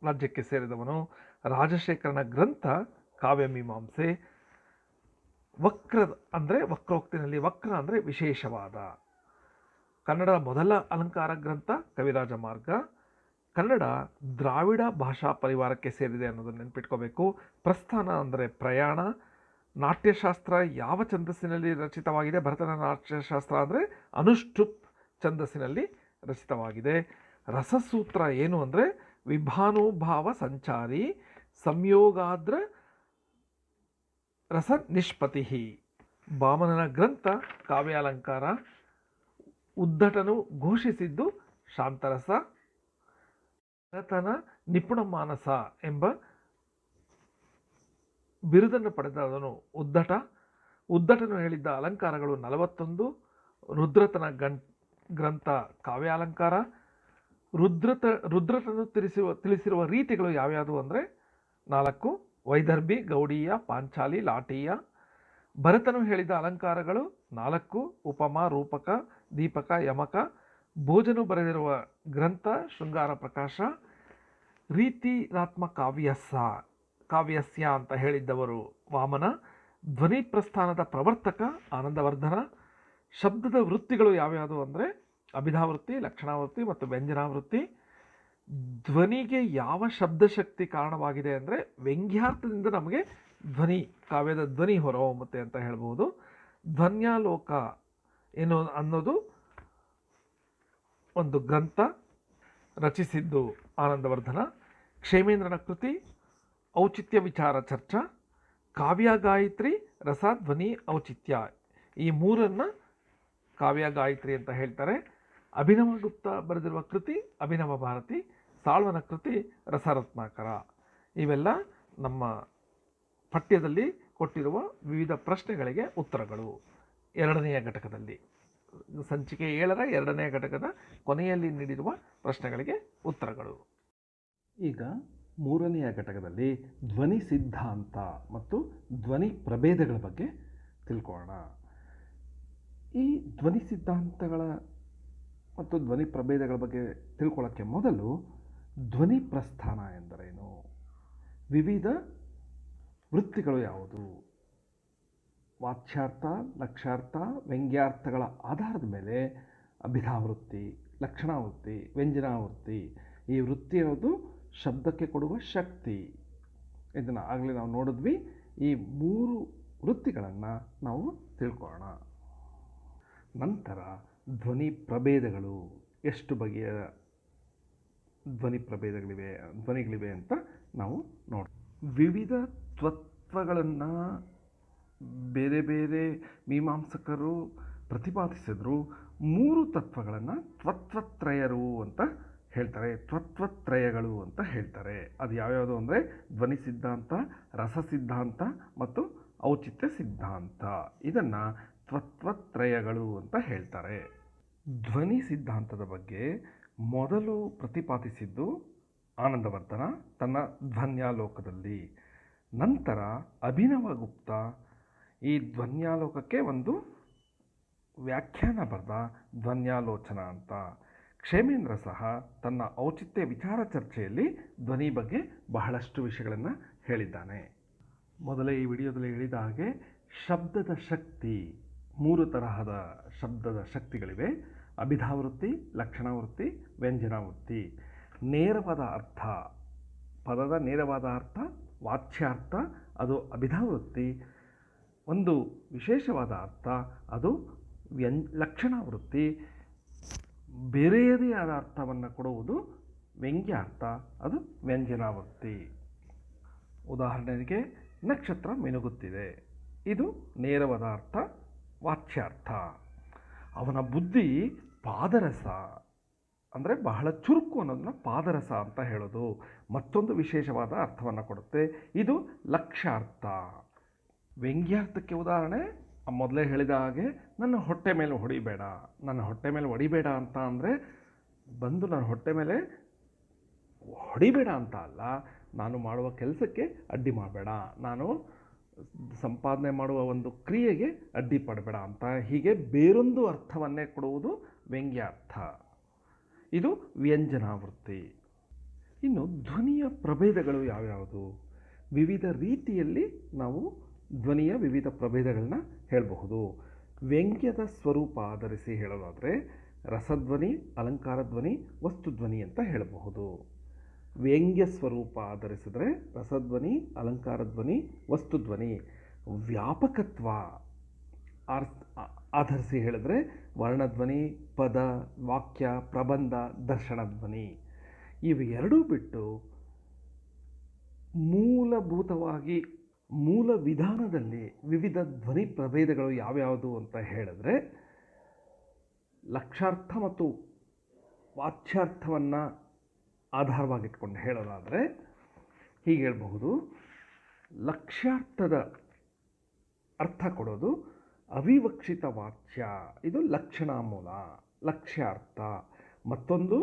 S1: ರಾಜ್ಯಕ್ಕೆ ಸೇರಿದವನು, ರಾಜಶೇಖರನ ಗ್ರಂಥ ಕಾವ್ಯಮೀಮಾಂಸೆ, ವಕ್ರ ಅಂದರೆ ವಕ್ರೋಕ್ತಿನಲ್ಲಿ ವಕ್ರ ಅಂದರೆ ವಿಶೇಷವಾದ, ಕನ್ನಡದ ಮೊದಲ ಅಲಂಕಾರ ಗ್ರಂಥ ಕವಿರಾಜ ಮಾರ್ಗ, ಕನ್ನಡ ದ್ರಾವಿಡ ಭಾಷಾ ಪರಿವಾರಕ್ಕೆ ಸೇರಿದೆ ಅನ್ನೋದನ್ನು ನೆನ್ಪಿಟ್ಕೋಬೇಕು. ಪ್ರಸ್ಥಾನ ಅಂದರೆ ಪ್ರಯಾಣ. ನಾಟ್ಯಶಾಸ್ತ್ರ ಯಾವ ಛಂದಸ್ಸಿನಲ್ಲಿ ರಚಿತವಾಗಿದೆ? ಭರತನ ನಾಟ್ಯಶಾಸ್ತ್ರ ಅಂದರೆ ಅನುಷ್ಠುಪ್ ಛಂದಸ್ಸಿನಲ್ಲಿ ರಚಿತವಾಗಿದೆ. ರಸಸೂತ್ರ ಏನು ಅಂದರೆ ವಿಭಾನುಭಾವ ಸಂಚಾರಿ ಸಂಯೋಗಾದ್ರ ರಸ ನಿಷ್ಪತಿ. ವಾಮನನ ಗ್ರಂಥ ಕಾವ್ಯಾಲಂಕಾರ. ಉದ್ಧಟನು ಘೋಷಿಸಿದ್ದು ಶಾಂತರಸ. ಭರತನ ನಿಪುಣ ಮಾನಸ ಎಂಬ ಬಿರುದನ್ನು ಪಡೆದವನು ಉದ್ಧಟ. ಉದ್ಧಟನು ಹೇಳಿದ್ದ ಅಲಂಕಾರಗಳು 41. ರುದ್ರತನ ಗ್ರಂಥ ಕಾವ್ಯಾಲಂಕಾರ. ರುದ್ರಟನು ತಿಳಿಸಿರುವ ರೀತಿಗಳು ಯಾವ್ಯಾವುದು ಅಂದರೆ 4: ವೈದರ್ಭಿ, ಗೌಡೀಯ, ಪಾಂಚಾಲಿ, ಲಾಟೀಯ. ಭರತನು ಹೇಳಿದ ಅಲಂಕಾರಗಳು 4: ಉಪಮ, ರೂಪಕ, ದೀಪಕ, ಯಮಕ. ಭೋಜನು ಬರೆದಿರುವ ಗ್ರಂಥ ಶೃಂಗಾರ ಪ್ರಕಾಶ. ರೀತಿರಾತ್ಮ ಕಾವ್ಯಸ್ಯ ಅಂತ ಹೇಳಿದ್ದವರು ವಾಮನ. ಧ್ವನಿ ಪ್ರಸ್ಥಾನದ ಪ್ರವರ್ತಕ ಆನಂದವರ್ಧನ. ಶಬ್ದದ ವೃತ್ತಿಗಳು ಯಾವ್ಯಾವುದು ಅಂದರೆ ಅಭಿಧಾವೃತ್ತಿ, ಲಕ್ಷಣಾವೃತ್ತಿ ಮತ್ತು ವ್ಯಂಜನಾವೃತ್ತಿ. ಧ್ವನಿಗೆ ಯಾವ ಶಬ್ದಶಕ್ತಿ ಕಾರಣವಾಗಿದೆ ಅಂದರೆ ವ್ಯಂಗ್ಯಾರ್ಥದಿಂದ ನಮಗೆ ಕಾವ್ಯದ ಧ್ವನಿ ಹೊರಹೊಮ್ಮುತ್ತೆ ಅಂತ ಹೇಳ್ಬೋದು. ಧ್ವನ್ಯಾಲೋಕ ಅನ್ನೋದು ಒಂದು ಗ್ರಂಥ ರಚಿಸಿದ್ದು ಆನಂದವರ್ಧನ. ಕ್ಷೇಮೇಂದ್ರನ ಕೃತಿ ಔಚಿತ್ಯ ವಿಚಾರ ಚರ್ಚಾ, ಕಾವ್ಯ ಗಾಯತ್ರಿ, ರಸ, ಧ್ವನಿ, ಔಚಿತ್ಯ, ಈ ಮೂರನ್ನು ಕಾವ್ಯ ಗಾಯತ್ರಿ ಅಂತ ಹೇಳ್ತಾರೆ. ಅಭಿನವಗುಪ್ತ ಬರೆದಿರುವ ಕೃತಿ ಅಭಿನವ ಭಾರತಿ, ಸಾಳ್ವನ ಕೃತಿ ರಸರತ್ನಾಕರ. ಇವೆಲ್ಲ ನಮ್ಮ ಪಠ್ಯದಲ್ಲಿ ಕೊಟ್ಟಿರುವ ವಿವಿಧ ಪ್ರಶ್ನೆಗಳಿಗೆ ಉತ್ತರಗಳು. 2ನೆಯ ಘಟಕದಲ್ಲಿ, ಸಂಚಿಕೆ 7ರ 2ನೇ ಘಟಕದ ಕೊನೆಯಲ್ಲಿ ನೀಡಿರುವ ಪ್ರಶ್ನೆಗಳಿಗೆ ಉತ್ತರಗಳು.
S2: ಈಗ 3ನೆಯ ಘಟಕದಲ್ಲಿ ಧ್ವನಿ ಸಿದ್ಧಾಂತ ಮತ್ತು ಧ್ವನಿ ಪ್ರಭೇದಗಳ ಬಗ್ಗೆ ತಿಳ್ಕೊಳ್ಳೋಣ. ಈ ಧ್ವನಿ ಸಿದ್ಧಾಂತಗಳ ಮತ್ತು ಧ್ವನಿ ಪ್ರಭೇದಗಳ ಬಗ್ಗೆ ತಿಳ್ಕೊಳ್ಳೋಕ್ಕೆ ಮೊದಲು ಧ್ವನಿ ಪ್ರಸ್ಥಾನ ಎಂದರೇನು, ವಿವಿಧ ವೃತ್ತಿಗಳು ಯಾವುದು, ವಾಚ್ಯಾರ್ಥ, ಲಕ್ಷ್ಯಾರ್ಥ, ವ್ಯಂಗ್ಯಾರ್ಥಗಳ ಆಧಾರದ ಮೇಲೆ ಅಭಿಧಾವೃತ್ತಿ, ಲಕ್ಷಣಾವೃತ್ತಿ, ವ್ಯಂಜನಾವೃತ್ತಿ, ಈ ವೃತ್ತಿ ಅನ್ನೋದು ಶಬ್ದಕ್ಕೆ ಕೊಡುವ ಶಕ್ತಿ. ಇದನ್ನು ಆಗಲೇ ನಾವು ನೋಡಿದ್ವಿ. ಈ 3 ವೃತ್ತಿಗಳನ್ನು ನಾವು ತಿಳ್ಕೊಳ್ಳೋಣ. ನಂತರ ಧ್ವನಿ ಪ್ರಭೇದಗಳು, ಎಷ್ಟು ಬಗೆಯ ಧ್ವನಿಗಳಿವೆ ಅಂತ ನಾವು ನೋಡ. ವಿವಿಧ ತತ್ವಗಳನ್ನು ಬೇರೆ ಬೇರೆ ಮೀಮಾಂಸಕರು ಪ್ರತಿಪಾದಿಸಿದ್ರು. 3 ತತ್ವಗಳನ್ನು ತ್ವತ್ವತ್ರಯರು ಅಂತ ಹೇಳ್ತಾರೆ, ತ್ವತ್ವತ್ರಯಗಳು ಅಂತ ಹೇಳ್ತಾರೆ. ಅದು ಯಾವ್ಯಾವುದು ಅಂದರೆ ಧ್ವನಿ ಸಿದ್ಧಾಂತ, ರಸ ಸಿದ್ಧಾಂತ ಮತ್ತು ಔಚಿತ್ಯ ಸಿದ್ಧಾಂತ. ಇದನ್ನು ತ್ವತ್ವತ್ರಯಗಳು ಅಂತ ಹೇಳ್ತಾರೆ. ಧ್ವನಿ ಸಿದ್ಧಾಂತದ ಬಗ್ಗೆ ಮೊದಲು ಪ್ರತಿಪಾದಿಸಿದ್ದು ಆನಂದವರ್ಧನ ತನ್ನ ಧ್ವನ್ಯಾಲೋಕದಲ್ಲಿ. ನಂತರ ಅಭಿನವಗುಪ್ತ ಈ ಧ್ವನ್ಯಾಲೋಕಕ್ಕೆ ಒಂದು ವ್ಯಾಖ್ಯಾನ ಬರೆದ, ಧ್ವನ್ಯಾಲೋಚನ ಅಂತ. ಕ್ಷೇಮೇಂದ್ರ ಸಹ ತನ್ನ ಔಚಿತ್ಯ ವಿಚಾರ ಚರ್ಚೆಯಲ್ಲಿ ಧ್ವನಿ ಬಗ್ಗೆ ಬಹಳಷ್ಟು ವಿಷಯಗಳನ್ನು ಹೇಳಿದ್ದಾನೆ. ಮೊದಲೇ ಈ ವಿಡಿಯೋದಲ್ಲಿ ಹೇಳಿದ ಹಾಗೆ ಶಬ್ದದ ಶಕ್ತಿ, 3 ತರಹದ ಶಬ್ದದ ಶಕ್ತಿಗಳಿವೆ: ಅಭಿಧಾವೃತ್ತಿ, ಲಕ್ಷಣಾವೃತ್ತಿ, ವ್ಯಂಜನಾವೃತ್ತಿ. ನೇರವಾದ ಅರ್ಥ, ಪದದ ನೇರವಾದ ಅರ್ಥ ವಾಚ್ಯಾರ್ಥ, ಅದು ಅಭಿಧಾವೃತ್ತಿ. ಒಂದು ವಿಶೇಷವಾದ ಅರ್ಥ, ಅದು ಲಕ್ಷಣಾವೃತ್ತಿ. ಬೇರೆಯದೇ ಆದ ಅರ್ಥವನ್ನು ಕೊಡುವುದು ವ್ಯಂಗ್ಯಾರ್ಥ, ಅದು ವ್ಯಂಜನಾವೃತ್ತಿ. ಉದಾಹರಣೆಗೆ ನಕ್ಷತ್ರ ಮಿನುಗುತ್ತಿದೆ, ಇದು ನೇರವಾದ ಅರ್ಥ ವಾಚ್ಯಾರ್ಥ. ಅವನ ಬುದ್ಧಿ ಪಾದರಸ ಅಂದರೆ ಬಹಳ ಚುರುಕು ಅನ್ನೋದನ್ನ ಪಾದರಸ ಅಂತ ಹೇಳೋದು, ಮತ್ತೊಂದು ವಿಶೇಷವಾದ ಅರ್ಥವನ್ನು ಕೊಡುತ್ತೆ, ಇದು ಲಕ್ಷ್ಯಾರ್ಥ. ವ್ಯಂಗ್ಯಾರ್ಥಕ್ಕೆ ಉದಾಹರಣೆ ಮೊದಲೇ ಹೇಳಿದ ಹಾಗೆ ನನ್ನ ಹೊಟ್ಟೆ ಮೇಲೆ ಹೊಡಿಬೇಡ. ನನ್ನ ಹೊಟ್ಟೆ ಮೇಲೆ ಹೊಡಿಬೇಡ ಅಂತ ಅಂದರೆ ಬಂದು ನನ್ನ ಹೊಟ್ಟೆ ಮೇಲೆ ಹೊಡಿಬೇಡ ಅಂತ ಅಲ್ಲ, ನಾನು ಮಾಡುವ ಕೆಲಸಕ್ಕೆ ಅಡ್ಡಿ ಮಾಡಬೇಡ, ನಾನು ಸಂಪಾದನೆ ಮಾಡುವ ಒಂದು ಕ್ರಿಯೆಗೆ ಅಡ್ಡಿ ಪಡಬೇಡ ಅಂತ. ಹೀಗೆ ಬೇರೊಂದು ಅರ್ಥವನ್ನೇ ಕೊಡುವುದು ವ್ಯಂಗ್ಯಾರ್ಥ. ಇದು ವ್ಯಂಜನಾವೃತ್ತಿ. ಇನ್ನು ಧ್ವನಿಯ ಪ್ರಭೇದಗಳು ಯಾವ್ಯಾವುದು? ವಿವಿಧ ರೀತಿಯಲ್ಲಿ ನಾವು ಧ್ವನಿಯ ವಿವಿಧ ಪ್ರಭೇದಗಳನ್ನ ಹೇಳಬಹುದು. ವ್ಯಂಗ್ಯದ ಸ್ವರೂಪ ಆಧರಿಸಿ ಹೇಳೋದಾದರೆ ರಸಧ್ವನಿ, ಅಲಂಕಾರ ಧ್ವನಿ, ವಸ್ತುಧ್ವನಿ ಅಂತ ಹೇಳಬಹುದು. ವ್ಯಂಗ್ಯ ಸ್ವರೂಪ ಆಧರಿಸಿದರೆ ರಸಧ್ವನಿ, ಅಲಂಕಾರ ಧ್ವನಿ, ವಸ್ತುಧ್ವನಿ. ವ್ಯಾಪಕತ್ವ ಆಧರಿಸಿ ಹೇಳಿದ್ರೆ ವರ್ಣಧ್ವನಿ, ಪದ, ವಾಕ್ಯ, ಪ್ರಬಂಧ, ದರ್ಶನ ಧ್ವನಿ. ಇವು ಎರಡೂ ಬಿಟ್ಟು ಮೂಲಭೂತವಾಗಿ ಮೂಲ ವಿಧಾನದಲ್ಲಿ ವಿವಿಧ ಧ್ವನಿ ಪ್ರಭೇದಗಳು ಯಾವ್ಯಾವುದು ಅಂತ ಹೇಳಿದ್ರೆ ಲಕ್ಷ್ಯಾರ್ಥ ಮತ್ತು ವಾಚ್ಯಾರ್ಥವನ್ನು ಆಧಾರವಾಗಿಟ್ಕೊಂಡು ಹೇಳೋದಾದರೆ ಹೀಗೆ ಹೇಳಬಹುದು. ಲಕ್ಷ್ಯಾರ್ಥದ ಅರ್ಥ ಕೊಡೋದು ಅವಿವಕ್ಷಿತ ವಾಚ್ಯ, ಇದು ಲಕ್ಷಣಾಮೂಲ ಲಕ್ಷ್ಯಾರ್ಥ. ಮತ್ತೊಂದು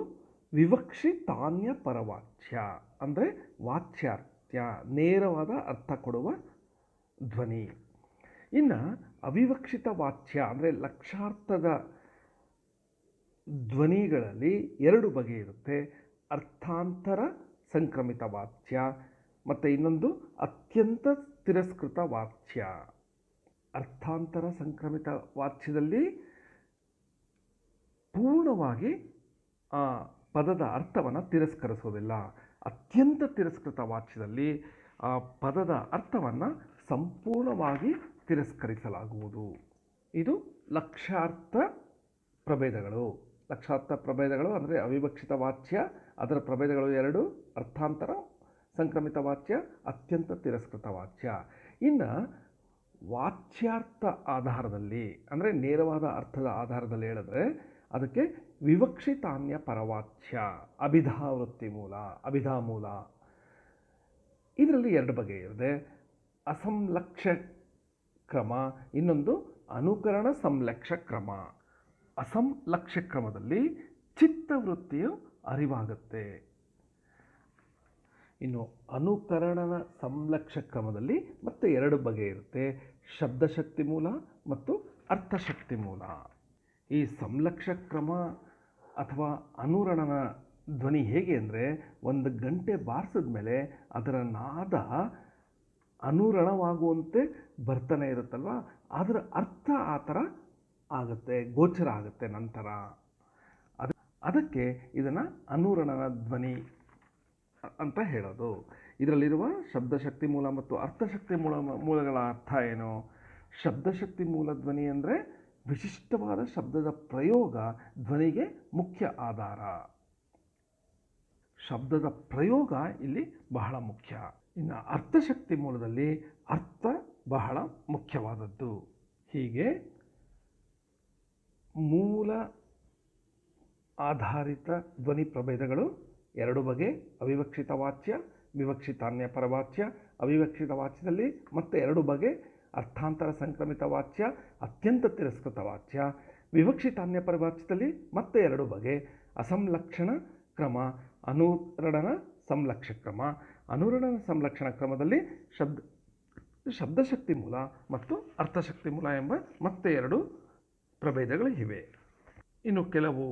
S2: ವಿವಕ್ಷಿತಾನ್ಯ ಪರವಾಚ್ಯ ಅಂದರೆ ವಾಚ್ಯಾರ್ಥ, ನೇರವಾದ ಅರ್ಥ ಕೊಡುವ ಧ್ವನಿ. ಇನ್ನು ಅವಿವಕ್ಷಿತ ವಾಚ್ಯ ಅಂದರೆ ಲಕ್ಷಾರ್ಥದ ಧ್ವನಿಗಳಲ್ಲಿ 2 ಬಗೆ ಇರುತ್ತೆ. ಅರ್ಥಾಂತರ ಸಂಕ್ರಮಿತ ವಾಚ್ಯ ಮತ್ತು ಇನ್ನೊಂದು ಅತ್ಯಂತ ತಿರಸ್ಕೃತ ವಾಚ್ಯ. ಅರ್ಥಾಂತರ ಸಂಕ್ರಮಿತ ವಾಚ್ಯದಲ್ಲಿ ಪೂರ್ಣವಾಗಿ ಆ ಪದದ ಅರ್ಥವನ್ನು ತಿರಸ್ಕರಿಸೋದಿಲ್ಲ. ಅತ್ಯಂತ ತಿರಸ್ಕೃತ ವಾಚ್ಯದಲ್ಲಿ ಆ ಪದದ ಅರ್ಥವನ್ನು ಸಂಪೂರ್ಣವಾಗಿ ತಿರಸ್ಕರಿಸಲಾಗುವುದು. ಇದು ಲಕ್ಷ್ಯಾರ್ಥ ಪ್ರಭೇದಗಳು. ಲಕ್ಷಾರ್ಥ ಪ್ರಭೇದಗಳು ಅಂದರೆ ಅವಿವಕ್ಷಿತ ವಾಚ್ಯ, ಅದರ ಪ್ರಭೇದಗಳು 2, ಅರ್ಥಾಂತರ ಸಂಕ್ರಮಿತ ವಾಚ್ಯ, ಅತ್ಯಂತ ತಿರಸ್ಕೃತ ವಾಚ್ಯ. ಇನ್ನು ವಾಚ್ಯಾರ್ಥ ಆಧಾರದಲ್ಲಿ ಅಂದರೆ ನೇರವಾದ ಅರ್ಥದ ಆಧಾರದಲ್ಲಿ ಹೇಳಿದ್ರೆ ಅದಕ್ಕೆ ವಿವಕ್ಷಿತಾನ್ಯ ಪರವಾಚ್ಯ, ಅಭಿಧಾವೃತ್ತಿ ಮೂಲ, ಅಭಿಧಾಮೂಲ. ಇದರಲ್ಲಿ 2 ಬಗೆ ಇದೆ, ಅಸಂಲಕ್ಷ್ಯ ಕ್ರಮ, ಇನ್ನೊಂದು ಅನುಕರಣ ಸಂಲಕ್ಷ್ಯ ಕ್ರಮ. ಅಸಂಲಕ್ಷ್ಯ ಕ್ರಮದಲ್ಲಿ ಚಿತ್ತವೃತ್ತಿಯು ಅರಿವಾಗುತ್ತೆ. ಇನ್ನು ಅನುಕರಣನ ಸಂಲಕ್ಷ್ಯ ಕ್ರಮದಲ್ಲಿ ಮತ್ತೆ 2 ಬಗೆ ಇರುತ್ತೆ, ಶಬ್ದಶಕ್ತಿ ಮೂಲ ಮತ್ತು ಅರ್ಥಶಕ್ತಿ ಮೂಲ. ಈ ಸಂಲಕ್ಷ್ಯ ಕ್ರಮ ಅಥವಾ ಅನುರಣನ ಧ್ವನಿ ಹೇಗೆ ಅಂದರೆ, 1 ಗಂಟೆ ಬಾರಿಸಿದ ಮೇಲೆ ಅದರ ನಾದ ಅನುರಣವಾಗುವಂತೆ ಬರ್ತಾನೆ ಇರುತ್ತಲ್ವ, ಅದರ ಅರ್ಥ ಆ ಥರ ಆಗುತ್ತೆ, ಗೋಚರ ಆಗುತ್ತೆ ನಂತರ. ಅದಕ್ಕೆ ಇದನ್ನು ಅನುರಣನ ಧ್ವನಿ ಅಂತ ಹೇಳೋದು. ಇದರಲ್ಲಿರುವ ಶಬ್ದಶಕ್ತಿ ಮೂಲ ಮತ್ತು ಅರ್ಥಶಕ್ತಿ ಮೂಲಗಳ ಅರ್ಥ ಏನು? ಶಬ್ದಶಕ್ತಿ ಮೂಲ ಧ್ವನಿ ಅಂದರೆ ವಿಶಿಷ್ಟವಾದ ಶಬ್ದದ ಪ್ರಯೋಗ ಧ್ವನಿಗೆ ಮುಖ್ಯ ಆಧಾರ. ಶಬ್ದದ ಪ್ರಯೋಗ ಇಲ್ಲಿ ಬಹಳ ಮುಖ್ಯ. ಇನ್ನು ಅರ್ಥಶಕ್ತಿ ಮೂಲದಲ್ಲಿ ಅರ್ಥ ಬಹಳ ಮುಖ್ಯವಾದದ್ದು. ಹೀಗೆ ಮೂಲ ಆಧಾರಿತ ಧ್ವನಿ ಪ್ರಭೇದಗಳು 2 ಬಗೆ, ಅವಿವಕ್ಷಿತ ವಾಚ್ಯ, ವಿವಕ್ಷಿತಾನ್ಯ ಪರವಾಚ್ಯ. ಅವಿವಕ್ಷಿತ ವಾಚ್ಯದಲ್ಲಿ ಮತ್ತೆ 2 ಬಗೆ, ಅರ್ಥಾಂತರ ಸಂಕ್ರಮಿತ ವಾಚ್ಯ, ಅತ್ಯಂತ ತಿರಸ್ಕೃತ ವಾಚ್ಯ. ವಿವಕ್ಷಿತಾನ್ಯ ಪರವಾಚ್ಯದಲ್ಲಿ ಮತ್ತೆ 2 ಬಗೆ, ಅಸಂಲಕ್ಷಣ ಕ್ರಮ, ಅನುರಣನ ಸಂಲಕ್ಷ್ಯ ಕ್ರಮ. ಅನುರಣನ ಸಂಲಕ್ಷಣ ಕ್ರಮದಲ್ಲಿ ಶಬ್ದಶಕ್ತಿ ಮೂಲ ಮತ್ತು ಅರ್ಥಶಕ್ತಿ ಮೂಲ ಎಂಬ ಮತ್ತೆ 2 ಪ್ರಭೇದಗಳು ಇವೆ. ಇನ್ನು ಕೆಲವು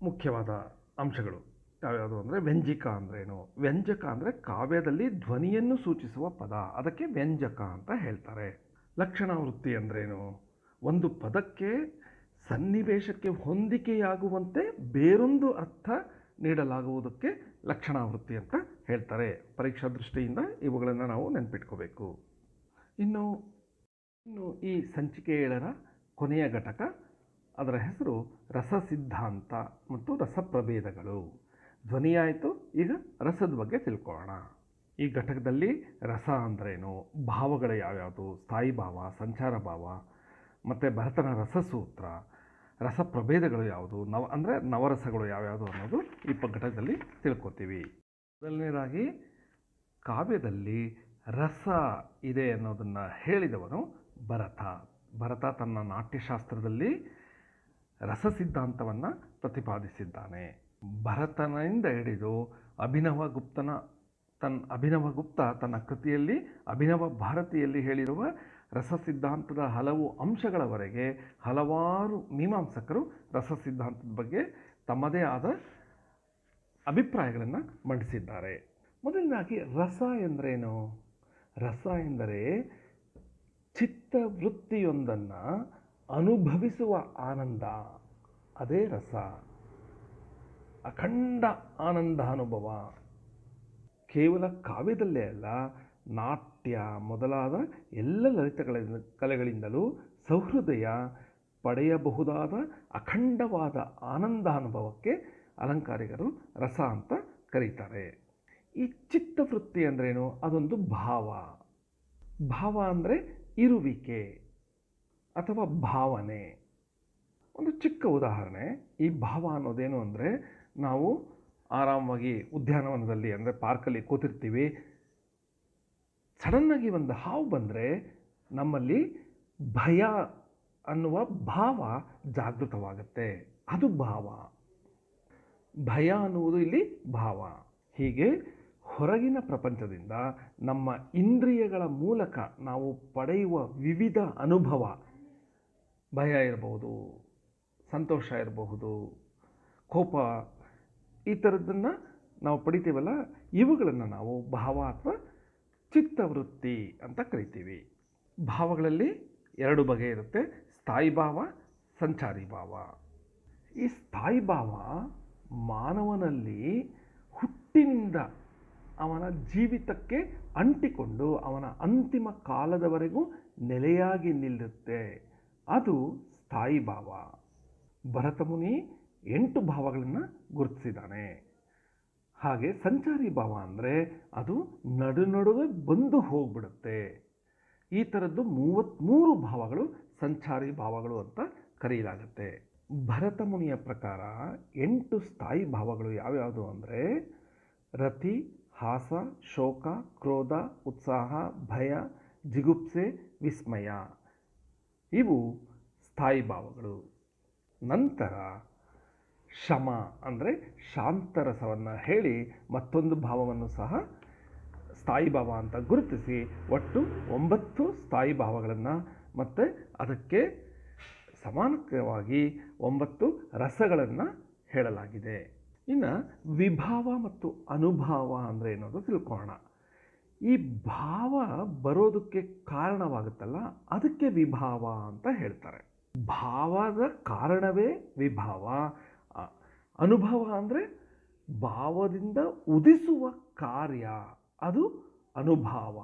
S2: ಮುಖ್ಯವಾದ ಅಂಶಗಳು ಯಾವ್ಯಾವುದು ಅಂದರೆ, ವ್ಯಂಜಿಕ ಅಂದ್ರೇನು? ವ್ಯಂಜಕ ಅಂದರೆ ಕಾವ್ಯದಲ್ಲಿ ಧ್ವನಿಯನ್ನು ಸೂಚಿಸುವ ಪದ, ಅದಕ್ಕೆ ವ್ಯಂಜಕ ಅಂತ ಹೇಳ್ತಾರೆ. ಲಕ್ಷಣಾವೃತ್ತಿ ಅಂದ್ರೇನು? ಒಂದು ಪದಕ್ಕೆ ಸನ್ನಿವೇಶಕ್ಕೆ ಹೊಂದಿಕೆಯಾಗುವಂತೆ ಬೇರೊಂದು ಅರ್ಥ ನೀಡಲಾಗುವುದಕ್ಕೆ ಲಕ್ಷಣಾವೃತ್ತಿ ಅಂತ ಹೇಳ್ತಾರೆ. ಪರೀಕ್ಷಾ ದೃಷ್ಟಿಯಿಂದ ಇವುಗಳನ್ನು ನಾವು ನೆನಪಿಟ್ಕೋಬೇಕು. ಇನ್ನು ಈ ಸಂಚಿಕೆ 7ರ ಕೊನೆಯ ಘಟಕ, ಅದರ ಹೆಸರು ರಸ ಸಿದ್ಧಾಂತ ಮತ್ತು ರಸಪ್ರಭೇದಗಳು. ಧ್ವನಿಯಾಯಿತು, ಈಗ ರಸದ ಬಗ್ಗೆ ತಿಳ್ಕೊಳ್ಳೋಣ. ಈ ಘಟಕದಲ್ಲಿ ರಸ ಅಂದ್ರೇನು, ಭಾವಗಳು ಯಾವ್ಯಾವುದು, ಸ್ಥಾಯಿ ಭಾವ, ಸಂಚಾರ ಭಾವ, ಮತ್ತು ಭರತನ ರಸಸೂತ್ರ, ರಸಪ್ರಭೇದಗಳು ಯಾವುದು, ಅಂದರೆ ನವರಸಗಳು ಯಾವ್ಯಾವುದು ಅನ್ನೋದು ಈ ಘಟಕದಲ್ಲಿ ತಿಳ್ಕೊತೀವಿ. ಮೊದಲನೇದಾಗಿ ಕಾವ್ಯದಲ್ಲಿ ರಸ ಇದೆ ಅನ್ನೋದನ್ನು ಹೇಳಿದವನು ಭರತ. ಭರತ ತನ್ನ ನಾಟ್ಯಶಾಸ್ತ್ರದಲ್ಲಿ ರಸ ಸಿದ್ಧಾಂತವನ್ನು ಪ್ರತಿಪಾದಿಸಿದ್ದಾನೆ. ಭರತನಿಂದ ಹಿಡಿದು ಅಭಿನವಗುಪ್ತ ತನ್ನ ಕೃತಿಯಲ್ಲಿ ಅಭಿನವ ಭಾರತಿಯಲ್ಲಿ ಹೇಳಿರುವ ರಸ ಸಿದ್ಧಾಂತದ ಹಲವು ಅಂಶಗಳವರೆಗೆ ಹಲವಾರು ಮೀಮಾಂಸಕರು ರಸ ಸಿದ್ಧಾಂತದ ಬಗ್ಗೆ ತಮ್ಮದೇ ಆದ ಅಭಿಪ್ರಾಯಗಳನ್ನು ಮಂಡಿಸಿದ್ದಾರೆ. ಮೊದಲನೇದಾಗಿ ರಸ ಎಂದರೇನು? ರಸ ಎಂದರೆ ಚಿತ್ತವೃತ್ತಿಯೊಂದನ್ನು ಅನುಭವಿಸುವ ಆನಂದ, ಅದೇ ರಸ. ಅಖಂಡ ಆನಂದಾನುಭವ ಕೇವಲ ಕಾವ್ಯದಲ್ಲೇ ಅಲ್ಲ, ನಾಟ್ಯ ಮೊದಲಾದ ಎಲ್ಲ ಲಲಿತ ಕಲೆಗಳಿಂದಲೂ ಸಹೃದಯ ಪಡೆಯಬಹುದಾದ ಅಖಂಡವಾದ ಆನಂದಾನುಭವಕ್ಕೆ ಅಲಂಕಾರಿಕರು ರಸ ಅಂತ ಕರೀತಾರೆ. ಈ ಚಿತ್ತವೃತ್ತಿ ಅಂದ್ರೇನು? ಅದೊಂದು ಭಾವ. ಭಾವ ಅಂದರೆ ಇರುವಿಕೆ ಅಥವಾ ಭಾವನೆ. ಒಂದು ಚಿಕ್ಕ ಉದಾಹರಣೆ, ಈ ಭಾವ ಅನ್ನೋದೇನು ಅಂದರೆ, ನಾವು ಆರಾಮವಾಗಿ ಉದ್ಯಾನವನದಲ್ಲಿ ಅಂದರೆ ಪಾರ್ಕಲ್ಲಿ ಕೂತಿರ್ತೀವಿ, ಸಡನ್ನಾಗಿ ಒಂದು ಹಾವು ಬಂದರೆ ನಮ್ಮಲ್ಲಿ ಭಯ ಅನ್ನುವ ಭಾವ ಜಾಗೃತವಾಗುತ್ತೆ, ಅದು ಭಾವ. ಭಯ ಅನ್ನುವುದು ಇಲ್ಲಿ ಭಾವ. ಹೀಗೆ ಹೊರಗಿನ ಪ್ರಪಂಚದಿಂದ ನಮ್ಮ ಇಂದ್ರಿಯಗಳ ಮೂಲಕ ನಾವು ಪಡೆಯುವ ವಿವಿಧ ಅನುಭವ, ಭಯ ಇರಬಹುದು, ಸಂತೋಷ ಇರಬಹುದು, ಕೋಪ, ಈ ಥರದ್ದನ್ನು ನಾವು ಪಡಿತೀವಲ್ಲ, ಇವುಗಳನ್ನು ನಾವು ಭಾವ ಅಥವಾ ಚಿತ್ತವೃತ್ತಿ ಅಂತ ಕರಿತೀವಿ. ಭಾವಗಳಲ್ಲಿ 2 ಬಗೆ ಇರುತ್ತೆ, ಸ್ಥಾಯಿ ಭಾವ, ಸಂಚಾರಿ ಭಾವ. ಈ ಸ್ಥಾಯಿ ಭಾವ ಮಾನವನಲ್ಲಿ ಹುಟ್ಟಿನಿಂದ ಅವನ ಜೀವಿತಕ್ಕೆ ಅಂಟಿಕೊಂಡು ಅವನ ಅಂತಿಮ ಕಾಲದವರೆಗೂ ನೆಲೆಯಾಗಿ ನಿಲ್ಲುತ್ತೆ, ಅದು ಸ್ಥಾಯಿ ಭಾವ. ಭರತಮುನಿ 8 ಭಾವಗಳನ್ನು ಗುರುತಿಸಿದ್ದಾನೆ. ಹಾಗೆ ಸಂಚಾರಿ ಭಾವ ಅಂದರೆ ಅದು ನಡುವೆ ಬಂದು ಹೋಗ್ಬಿಡುತ್ತೆ. ಈ ಥರದ್ದು 33 ಭಾವಗಳು ಸಂಚಾರಿ ಭಾವಗಳು ಅಂತ ಕರೆಯಲಾಗುತ್ತೆ. ಭರತ ಮುನಿಯ ಪ್ರಕಾರ 8 ಸ್ಥಾಯಿ ಭಾವಗಳು ಯಾವ್ಯಾವುದು ಅಂದರೆ ರತಿ, ಹಾಸ, ಶೋಕ, ಕ್ರೋಧ, ಉತ್ಸಾಹ, ಭಯ, ಜಿಗುಪ್ಸೆ, ವಿಸ್ಮಯ. ಇವು ಸ್ಥಾಯಿ ಭಾವಗಳು. ನಂತರ ಶಮ ಅಂದರೆ ಶಾಂತರಸವನ್ನು ಹೇಳಿ ಮತ್ತೊಂದು ಭಾವವನ್ನು ಸಹ ಸ್ಥಾಯಿ ಭಾವ ಅಂತ ಗುರುತಿಸಿ ಒಟ್ಟು 9 ಸ್ಥಾಯಿ ಭಾವಗಳನ್ನು ಮತ್ತು ಅದಕ್ಕೆ ಸಮಾನವಾಗಿ 9 ರಸಗಳನ್ನು ಹೇಳಲಾಗಿದೆ. ಇನ್ನು ವಿಭಾವ ಮತ್ತು ಅನುಭಾವ ಅಂದರೆ ಏನೋದು ತಿಳ್ಕೊಳ್ಳೋಣ. ಈ ಭಾವ ಬರೋದಕ್ಕೆ ಕಾರಣವಾಗುತ್ತಲ್ಲ ಅದಕ್ಕೆ ವಿಭಾವ ಅಂತ ಹೇಳ್ತಾರೆ. ಭಾವದ ಕಾರಣವೇ ವಿಭಾವ. ಅನುಭವ ಅಂದರೆ ಭಾವದಿಂದ ಉದಿಸುವ ಕಾರ್ಯ, ಅದು ಅನುಭಾವ.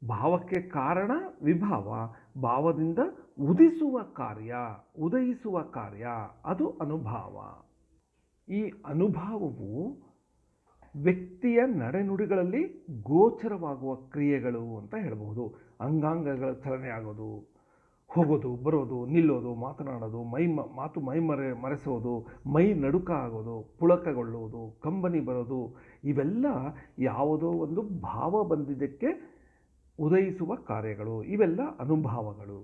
S2: ಭಾವಕ್ಕೆ ಕಾರಣ ವಿಭಾವ, ಭಾವದಿಂದ ಉದಿಸುವ ಕಾರ್ಯ, ಉದಯಿಸುವ ಕಾರ್ಯ ಅದು ಅನುಭಾವ. ಈ ಅನುಭಾವವು ವ್ಯಕ್ತಿಯ ನಡೆನುಡಿಗಳಲ್ಲಿ ಗೋಚರವಾಗುವ ಕ್ರಿಯೆಗಳು ಅಂತ ಹೇಳಬಹುದು. ಅಂಗಾಂಗಗಳ ಚಲನೆ ಆಗೋದು, ಹೋಗೋದು, ಬರೋದು, ನಿಲ್ಲೋದು, ಮಾತನಾಡೋದು, ಮೈ ಮರೆಸೋದು, ಮೈ ನಡುಕ ಆಗೋದು, ಪುಳಕಗೊಳ್ಳುವುದು, ಕಂಬನಿ ಬರೋದು, ಇವೆಲ್ಲ ಯಾವುದೋ ಒಂದು ಭಾವ ಬಂದಿದ್ದಕ್ಕೆ ಉದಯಿಸುವ ಕಾರ್ಯಗಳು. ಇವೆಲ್ಲ ಅನುಭಾವಗಳು.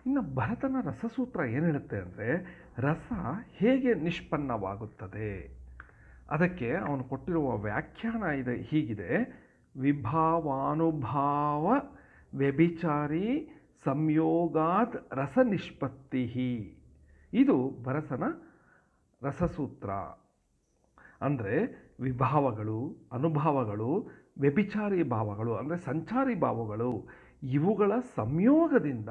S2: ಇನ್ನು ಭರತನ ರಸಸೂತ್ರ ಏನು ಹೇಳುತ್ತೆ ಅಂದರೆ ರಸ ಹೇಗೆ ನಿಷ್ಪನ್ನವಾಗುತ್ತದೆ ಅದಕ್ಕೆ ಅವನು ಕೊಟ್ಟಿರುವ ವ್ಯಾಖ್ಯಾನ ಹೀಗಿದೆ. ವಿಭಾವಾನುಭಾವ ವ್ಯಭಿಚಾರಿ ಸಂಯೋಗಾದ್ ರಸ ನಿಷ್ಪತ್ತಿ. ಇದು ಭರತನ ರಸಸೂತ್ರ. ಅಂದರೆ ವಿಭಾವಗಳು, ಅನುಭಾವಗಳು, ವ್ಯಭಿಚಾರಿ ಭಾವಗಳು ಅಂದರೆ ಸಂಚಾರಿ ಭಾವಗಳು, ಇವುಗಳ ಸಂಯೋಗದಿಂದ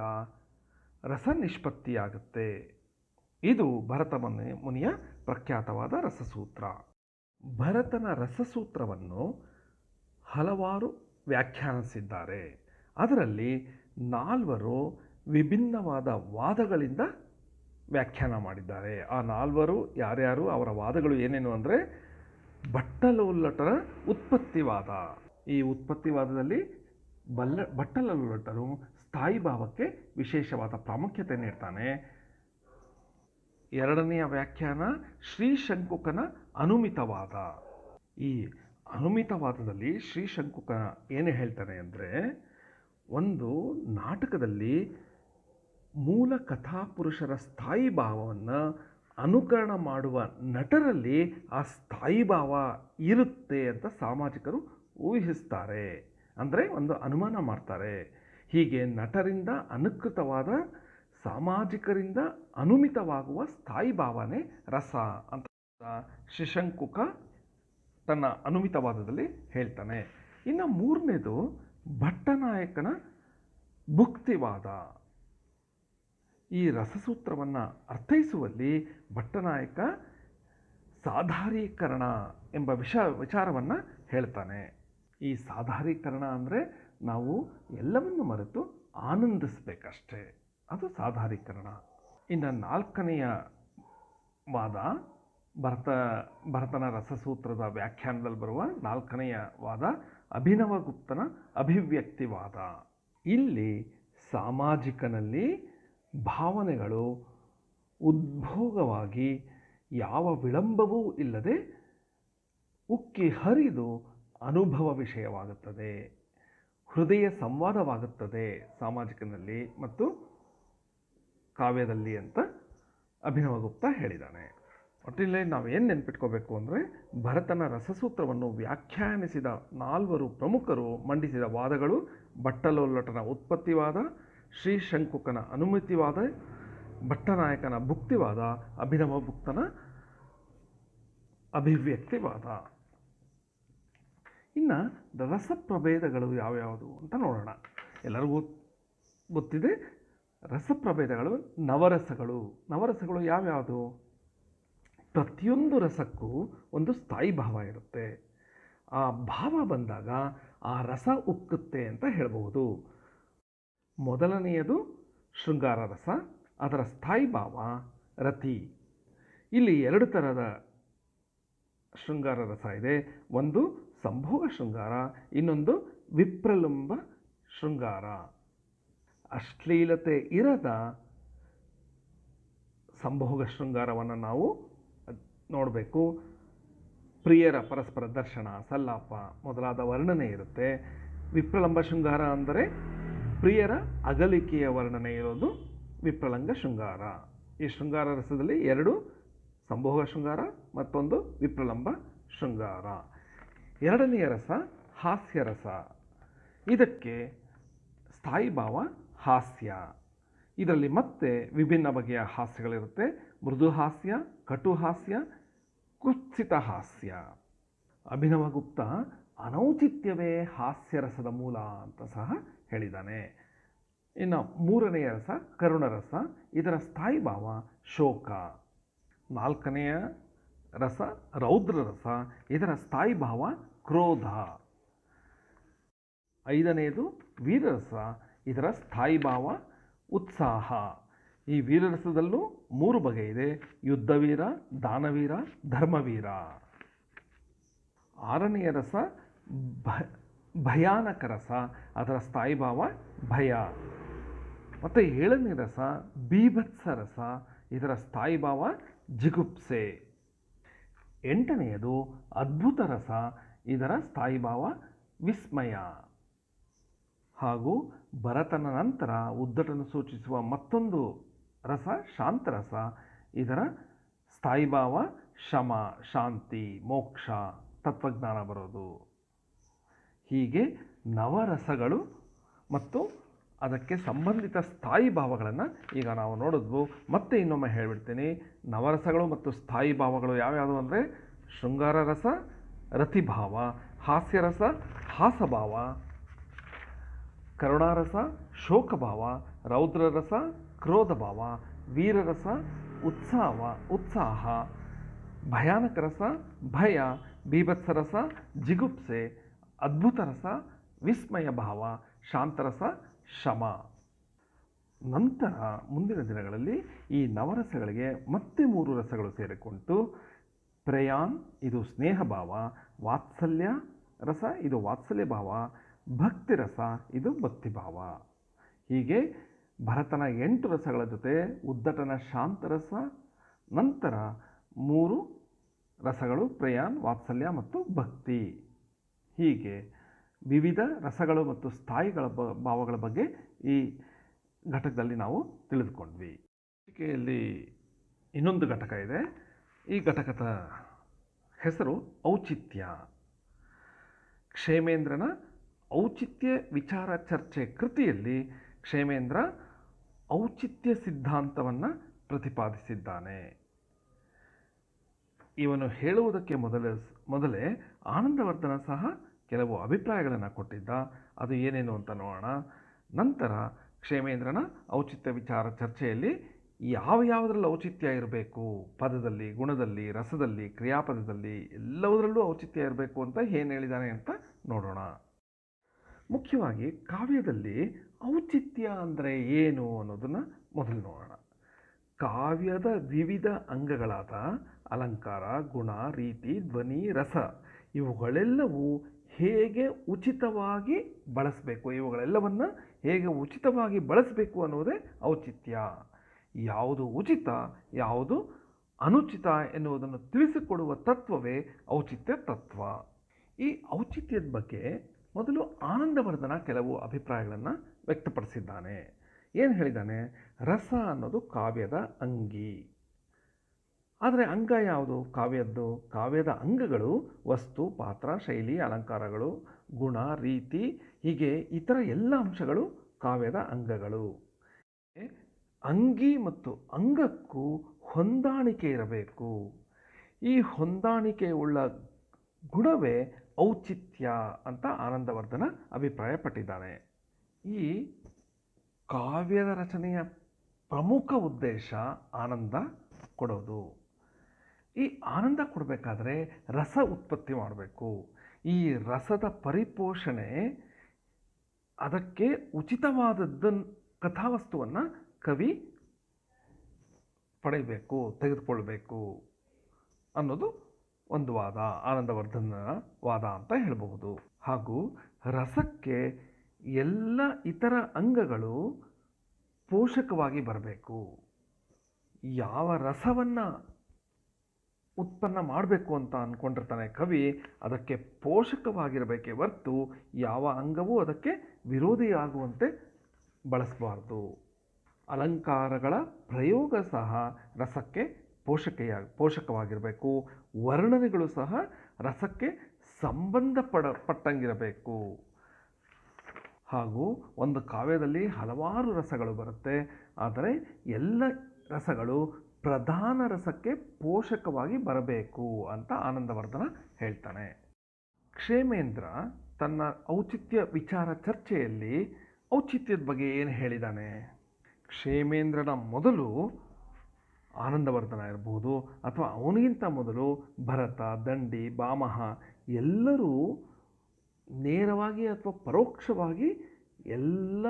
S2: ರಸ ನಿಷ್ಪತ್ತಿಯಾಗುತ್ತೆ. ಇದು ಭರತ ಮುನಿಯ ಪ್ರಖ್ಯಾತವಾದ ರಸಸೂತ್ರ. ಭರತನ ರಸಸೂತ್ರವನ್ನು ಹಲವಾರು ವ್ಯಾಖ್ಯಾನಿಸಿದ್ದಾರೆ. ಅದರಲ್ಲಿ 4 ವಿಭಿನ್ನವಾದ ವಾದಗಳಿಂದ ವ್ಯಾಖ್ಯಾನ ಮಾಡಿದ್ದಾರೆ. ಆ 4 ಯಾರ್ಯಾರು, ಅವರ ವಾದಗಳು ಏನೇನು ಅಂದರೆ ಭಟ್ಟಲೋಲ್ಲಟರ ಉತ್ಪತ್ತಿವಾದ. ಈ ಉತ್ಪತ್ತಿವಾದದಲ್ಲಿ ಭಟ್ಟಲೋಲ್ಲಟರು ಸ್ಥಾಯಿ ಭಾವಕ್ಕೆ ವಿಶೇಷವಾದ ಪ್ರಾಮುಖ್ಯತೆ ನೀಡ್ತಾನೆ. 2ನೆಯ ವ್ಯಾಖ್ಯಾನ ಶ್ರೀಶಂಕುಕನ ಅನುಮಿತವಾದ. ಈ ಅನುಮಿತವಾದದಲ್ಲಿ ಶ್ರೀಶಂಕುಕ ಏನು ಹೇಳ್ತಾನೆ ಅಂದರೆ ಒಂದು ನಾಟಕದಲ್ಲಿ ಮೂಲ ಕಥಾಪುರುಷರ ಸ್ಥಾಯಿ ಭಾವವನ್ನು ಅನುಕರಣ ಮಾಡುವ ನಟರಲ್ಲಿ ಆ ಸ್ಥಾಯಿ ಭಾವ ಇರುತ್ತೆ ಅಂತ ಸಾಮಾಜಿಕರು ಊಹಿಸ್ತಾರೆ. ಅಂದರೆ ಒಂದು ಅನುಮಾನ ಮಾಡ್ತಾರೆ. ಹೀಗೆ ನಟರಿಂದ ಅನುಕೃತವಾದ, ಸಾಮಾಜಿಕರಿಂದ ಅನುಮಿತವಾಗುವ ಸ್ಥಾಯಿ ಭಾವನೆ ರಸ ಅಂತ ಶ್ರೀಶಂಕುಕ ತನ್ನ ಅನುಮಿತವಾದದಲ್ಲಿ ಹೇಳ್ತಾನೆ. ಇನ್ನು 3ನೇದು ಭಟ್ಟನಾಯಕನ ಭುಕ್ತಿವಾದ. ಈ ರಸಸೂತ್ರವನ್ನು ಅರ್ಥೈಸುವಲ್ಲಿ ಭಟ್ಟನಾಯಕ ಸಾಧಾರೀಕರಣ ಎಂಬ ವಿಚಾರವನ್ನು ಹೇಳ್ತಾನೆ. ಈ ಸಾಧಾರೀಕರಣ ಅಂದರೆ ನಾವು ಎಲ್ಲವನ್ನು ಮರೆತು ಆನಂದಿಸಬೇಕಷ್ಟೇ, ಅದು ಸಾಧಾರೀಕರಣ. ಇನ್ನು 4ನೆಯ ವಾದ ಭರತನ ರಸಸೂತ್ರದ ವ್ಯಾಖ್ಯಾನದಲ್ಲಿ ಬರುವ 4ನೆಯ ವಾದ ಅಭಿನವಗುಪ್ತನ ಅಭಿವ್ಯಕ್ತಿವಾದ. ಇಲ್ಲಿ ಸಾಮಾಜಿಕನಲ್ಲಿ ಭಾವನೆಗಳು ಉದ್ಭೋಗವಾಗಿ ಯಾವ ವಿಳಂಬವೂ ಇಲ್ಲದೆ ಉಕ್ಕಿ ಹರಿದು ಅನುಭವ ವಿಷಯವಾಗುತ್ತದೆ, ಹೃದಯ ಸಂವಾದವಾಗುತ್ತದೆ ಸಾಮಾಜಿಕನಲ್ಲಿ ಮತ್ತು ಕಾವ್ಯದಲ್ಲಿ ಅಂತ ಅಭಿನವಗುಪ್ತ ಹೇಳಿದ್ದಾನೆ. ಒಟ್ಟಿನಲ್ಲಿ ನಾವೇನು ನೆನ್ಪಿಟ್ಕೋಬೇಕು ಅಂದರೆ ಭರತನ ರಸಸೂತ್ರವನ್ನು ವ್ಯಾಖ್ಯಾನಿಸಿದ 4 ಪ್ರಮುಖರು ಮಂಡಿಸಿದ ವಾದಗಳು ಭಟ್ಟಲೋಲ್ಲಟನ ಉತ್ಪತ್ತಿವಾದ, ಶ್ರೀಶಂಕುಕನ ಅನುಮಿತಿವಾದ, ಭಟ್ಟನಾಯಕನ ಭುಕ್ತಿವಾದ, ಅಭಿನವಗುಪ್ತನ ಅಭಿವ್ಯಕ್ತಿವಾದ. ಇನ್ನು ರಸಪ್ರಭೇದಗಳು ಯಾವ್ಯಾವುದು ಅಂತ ನೋಡೋಣ. ಎಲ್ಲರಿಗೂ ಗೊತ್ತಿದೆ ರಸಪ್ರಭೇದಗಳು ನವರಸಗಳು. ನವರಸಗಳು ಯಾವ್ಯಾವುದು? ಪ್ರತಿಯೊಂದು ರಸಕ್ಕೂ ಒಂದು ಸ್ಥಾಯಿ ಭಾವ ಇರುತ್ತೆ. ಆ ಭಾವ ಬಂದಾಗ ಆ ರಸ ಉಕ್ಕುತ್ತೆ ಅಂತ ಹೇಳಬಹುದು. ಮೊದಲನೆಯದು ಶೃಂಗಾರ ರಸ, ಅದರ ಸ್ಥಾಯಿ ಭಾವ ರತಿ. ಇಲ್ಲಿ ಎರಡು ಥರದ ಶೃಂಗಾರ ರಸ ಇದೆ. ಒಂದು ಸಂಭೋಗ ಶೃಂಗಾರ, ಇನ್ನೊಂದು ವಿಪ್ರಲಂಬ ಶೃಂಗಾರ. ಅಶ್ಲೀಲತೆ ಇರದ ಸಂಭೋಗ ಶೃಂಗಾರವನ್ನು ನಾವು ನೋಡಬೇಕು. ಪ್ರಿಯರ ಪರಸ್ಪರ ದರ್ಶನ, ಸಲ್ಲಾಪ ಮೊದಲಾದ ವರ್ಣನೆ ಇರುತ್ತೆ. ವಿಪ್ರಲಂಬ ಶೃಂಗಾರ ಅಂದರೆ ಪ್ರಿಯರ ಅಗಲಿಕೆಯ ವರ್ಣನೆ ಇರೋದು ವಿಪ್ರಲಂಗ ಶೃಂಗಾರ. ಈ ಶೃಂಗಾರ ರಸದಲ್ಲಿ ಎರಡು ಸಂಭೋಗ ಶೃಂಗಾರ, ಮತ್ತೊಂದು ವಿಪ್ರಲಂಬ ಶೃಂಗಾರ. ಎರಡನೆಯ ರಸ ಹಾಸ್ಯರಸ. ಇದಕ್ಕೆ ಸ್ಥಾಯಿ ಭಾವ ಹಾಸ್ಯ. ಇದರಲ್ಲಿ ಮತ್ತೆ ವಿಭಿನ್ನ ಬಗೆಯ ಹಾಸ್ಯಗಳಿರುತ್ತೆ. ಮೃದು ಹಾಸ್ಯ, ಕಟು ಹಾಸ್ಯ, ಕುತ್ಸಿತ ಹಾಸ್ಯ. ಅಭಿನವಗುಪ್ತ ಅನೌಚಿತ್ಯವೇ ಹಾಸ್ಯರಸದ ಮೂಲ ಅಂತ ಸಹ ಹೇಳಿದ್ದಾನೆ. ಇನ್ನು ಮೂರನೆಯ ರಸ ಕರುಣರಸ. ಇದರ ಸ್ಥಾಯಿ ಭಾವ ಶೋಕ. ನಾಲ್ಕನೆಯ ರಸ ರೌದ್ರರಸ. ಇದರ ಸ್ಥಾಯಿ ಭಾವ ಕ್ರೋಧ. ಐದನೆಯದು ವೀರರಸ. ಇದರ ಸ್ಥಾಯಿ ಭಾವ ಉತ್ಸಾಹ. ಈ ವೀರರಸದಲ್ಲೂ ಮೂರು ಬಗೆ ಇದೆ: ಯುದ್ಧವೀರ, ದಾನವೀರ, ಧರ್ಮವೀರ. ಆರನೆಯ ರಸ ಭಯಾನಕ ರಸ. ಅದರ ಸ್ಥಾಯಿ ಭಾವ ಭಯ. ಮತ್ತು ಏಳನೇ ರಸ ಬೀಭತ್ಸ ರಸ. ಇದರ ಸ್ಥಾಯಿ ಭಾವ ಜಿಗುಪ್ಸೆ. ಎಂಟನೆಯದು ಅದ್ಭುತ ರಸ. ಇದರ ಸ್ಥಾಯಿ ಭಾವ ವಿಸ್ಮಯ. ಹಾಗೂ ಭರತನ ನಂತರ ಉದ್ದಟನ್ನು ಸೂಚಿಸುವ ಮತ್ತೊಂದು ರಸ ಶಾಂತರಸ. ಇದರ ಸ್ಥಾಯಿ ಭಾವ ಶಮ, ಶಾಂತಿ, ಮೋಕ್ಷ, ತತ್ವಜ್ಞಾನ ಬರೋದು. ಹೀಗೆ ನವರಸಗಳು ಮತ್ತು ಅದಕ್ಕೆ ಸಂಬಂಧಿತ ಸ್ಥಾಯಿ ಭಾವಗಳನ್ನು ಈಗ ನಾವು ನೋಡಿದ್ವು. ಮತ್ತೆ ಇನ್ನೊಮ್ಮೆ ಹೇಳಿಬಿಡ್ತೀನಿ. ನವರಸಗಳು ಮತ್ತು ಸ್ಥಾಯಿ ಭಾವಗಳು ಯಾವ್ಯಾವುದು ಅಂದರೆ ಶೃಂಗಾರ ರಸ ರತಿಭಾವ, ಹಾಸ್ಯರಸ ಹಾಸಭಾವ, ಕರುಣಾರಸ ಶೋಕಭಾವ, ರೌದ್ರರಸ ಕ್ರೋಧಭಾವ, ವೀರರಸ ಉತ್ಸಾಹ, ಭಯಾನಕ ರಸ ಭಯ, ಬೀಭತ್ಸರಸ ಜಿಗುಪ್ಸೆ, ಅದ್ಭುತ ರಸ ವಿಸ್ಮಯ ಭಾವ, ಶಾಂತರಸ ಶಮ. ನಂತರ ಮುಂದಿನ ದಿನಗಳಲ್ಲಿ ಈ ನವರಸಗಳಿಗೆ ಮತ್ತೆ ಮೂರು ರಸಗಳು ಸೇರಿಕೊಂಡು ಪ್ರಯಾನ್, ಇದು ಸ್ನೇಹ ಭಾವ, ವಾತ್ಸಲ್ಯ ರಸ, ಇದು ವಾತ್ಸಲ್ಯ ಭಾವ, ಭಕ್ತಿರಸ, ಇದು ಭಕ್ತಿಭಾವ. ಹೀಗೆ ಭರತನ 8 ರಸಗಳ ಜೊತೆ ಉದ್ದಟನ ಶಾಂತರಸ, ನಂತರ 3 ರಸಗಳು ಪ್ರಯಾನ್, ವಾತ್ಸಲ್ಯ ಮತ್ತು ಭಕ್ತಿ. ಹೀಗೆ ವಿವಿಧ ರಸಗಳು ಮತ್ತು ಸ್ಥಾಯಿಗಳ ಭಾವಗಳ ಬಗ್ಗೆ ಈ ಘಟಕದಲ್ಲಿ ನಾವು ತಿಳಿದುಕೊಂಡ್ವಿ. ಟೀಕೆಯಲ್ಲಿ ಇನ್ನೊಂದು ಘಟಕ ಇದೆ. ಈ ಘಟಕದ ಹೆಸರು ಔಚಿತ್ಯ. ಕ್ಷೇಮೇಂದ್ರನ ಔಚಿತ್ಯ ವಿಚಾರ ಚರ್ಚೆ ಕೃತಿಯಲ್ಲಿ ಕ್ಷೇಮೇಂದ್ರ ಔಚಿತ್ಯ ಸಿದ್ಧಾಂತವನ್ನು ಪ್ರತಿಪಾದಿಸಿದ್ದಾನೆ. ಇವನು ಹೇಳುವುದಕ್ಕೆ ಮೊದಲೇ ಆನಂದವರ್ಧನ ಸಹ ಕೆಲವು ಅಭಿಪ್ರಾಯಗಳನ್ನು ಕೊಟ್ಟಿದ್ದ. ಅದು ಏನೇನು ಅಂತ ನೋಡೋಣ. ನಂತರ ಕ್ಷೇಮೇಂದ್ರನ ಔಚಿತ್ಯ ವಿಚಾರ ಚರ್ಚೆಯಲ್ಲಿ ಯಾವುದರಲ್ಲಿ ಔಚಿತ್ಯ ಇರಬೇಕು, ಪದದಲ್ಲಿ, ಗುಣದಲ್ಲಿ, ರಸದಲ್ಲಿ, ಕ್ರಿಯಾಪದದಲ್ಲಿ ಎಲ್ಲದರಲ್ಲೂ ಔಚಿತ್ಯ ಇರಬೇಕು ಅಂತ ಏನು ಹೇಳಿದ್ದಾನೆ ಅಂತ ನೋಡೋಣ. ಮುಖ್ಯವಾಗಿ ಕಾವ್ಯದಲ್ಲಿ ಔಚಿತ್ಯ ಅಂದರೆ ಏನು ಅನ್ನೋದನ್ನು ಮೊದಲು ನೋಡೋಣ. ಕಾವ್ಯದ ವಿವಿಧ ಅಂಗಗಳಾದ ಅಲಂಕಾರ, ಗುಣ, ರೀತಿ, ಧ್ವನಿ, ರಸ ಇವುಗಳೆಲ್ಲವೂ ಹೇಗೆ ಉಚಿತವಾಗಿ ಬಳಸಬೇಕು, ಇವುಗಳೆಲ್ಲವನ್ನು ಹೇಗೆ ಉಚಿತವಾಗಿ ಬಳಸಬೇಕು ಅನ್ನೋದೇ ಔಚಿತ್ಯ. ಯಾವುದು ಉಚಿತ, ಯಾವುದು ಅನುಚಿತ ಎನ್ನುವುದನ್ನು ತಿಳಿಸಿಕೊಡುವ ತತ್ವವೇ ಔಚಿತ್ಯ ತತ್ವ. ಈ ಔಚಿತ್ಯದ ಬಗ್ಗೆ ಮೊದಲು ಆನಂದವರ್ಧನ ಕೆಲವು ಅಭಿಪ್ರಾಯಗಳನ್ನು ವ್ಯಕ್ತಪಡಿಸಿದ್ದಾನೆ. ಏನು ಹೇಳಿದ್ದಾನೆ? ರಸ ಅನ್ನೋದು ಕಾವ್ಯದ ಅಂಗಿ. ಆದರೆ ಅಂಗ ಯಾವುದು ಕಾವ್ಯದ್ದು? ಕಾವ್ಯದ ಅಂಗಗಳು ವಸ್ತು, ಪಾತ್ರ, ಶೈಲಿ, ಅಲಂಕಾರಗಳು, ಗುಣ, ರೀತಿ, ಹೀಗೆ ಇತರ ಎಲ್ಲ ಅಂಶಗಳು ಕಾವ್ಯದ ಅಂಗಗಳು. ಅಂಗಿ ಮತ್ತು ಅಂಗಕ್ಕೂ ಹೊಂದಾಣಿಕೆ ಇರಬೇಕು. ಈ ಹೊಂದಾಣಿಕೆ ಉಳ್ಳ ಗುಣವೇ ಔಚಿತ್ಯ ಅಂತ ಆನಂದವರ್ಧನ ಅಭಿಪ್ರಾಯಪಟ್ಟಿದ್ದಾನೆ. ಈ ಕಾವ್ಯದ ರಚನೆಯ ಪ್ರಮುಖ ಉದ್ದೇಶ ಆನಂದ ಕೊಡೋದು. ಈ ಆನಂದ ಕೊಡಬೇಕಾದ್ರೆ ರಸ ಉತ್ಪತ್ತಿ ಮಾಡಬೇಕು. ಈ ರಸದ ಪರಿಪೋಷಣೆ, ಅದಕ್ಕೆ ಉಚಿತವಾದದ್ದನ್ನು ಕಥಾವಸ್ತುವನ್ನು ಕವಿ
S1: ಪಡೆಯಬೇಕು, ತೆಗೆದುಕೊಳ್ಬೇಕು ಅನ್ನೋದು ಒಂದು ವಾದ, ಆನಂದವರ್ಧನ ವಾದ ಅಂತ ಹೇಳಬಹುದು. ಹಾಗೂ ರಸಕ್ಕೆ ಎಲ್ಲ ಇತರ ಅಂಗಗಳು ಪೋಷಕವಾಗಿ ಬರಬೇಕು. ಯಾವ ರಸವನ್ನು ಉತ್ಪನ್ನ ಮಾಡಬೇಕು ಅಂತ ಅಂದ್ಕೊಂಡಿರ್ತಾನೆ ಕವಿ, ಅದಕ್ಕೆ ಪೋಷಕವಾಗಿರಬೇಕೇ ಹೊರತು ಯಾವ ಅಂಗವೂ ಅದಕ್ಕೆ ವಿರೋಧಿಯಾಗುವಂತೆ ಬಳಸಬಾರ್ದು. ಅಲಂಕಾರಗಳ ಪ್ರಯೋಗ ಸಹ ರಸಕ್ಕೆ ಪೋಷಕವಾಗಿರಬೇಕು. ವರ್ಣನೆಗಳು ಸಹ ರಸಕ್ಕೆ ಪಟ್ಟಂಗಿರಬೇಕು. ಹಾಗೂ ಒಂದು ಕಾವ್ಯದಲ್ಲಿ ಹಲವಾರು ರಸಗಳು ಬರುತ್ತೆ, ಆದರೆ ಎಲ್ಲ ರಸಗಳು ಪ್ರಧಾನ ರಸಕ್ಕೆ ಪೋಷಕವಾಗಿ ಬರಬೇಕು ಅಂತ ಆನಂದವರ್ಧನ ಹೇಳ್ತಾನೆ. ಕ್ಷೇಮೇಂದ್ರ ತನ್ನ ಔಚಿತ್ಯ ವಿಚಾರ ಚರ್ಚೆಯಲ್ಲಿ ಔಚಿತ್ಯದ ಬಗ್ಗೆ ಏನು ಹೇಳಿದ್ದಾನೆ? ಕ್ಷೇಮೇಂದ್ರನ ಮೊದಲು ಆನಂದವರ್ಧನ ಇರಬಹುದು, ಅಥವಾ ಅವನಿಗಿಂತ ಮೊದಲು ಭರತ, ದಂಡಿ, ಭಾಮಹ ಎಲ್ಲರೂ ನೇರವಾಗಿ ಅಥವಾ ಪರೋಕ್ಷವಾಗಿ ಎಲ್ಲ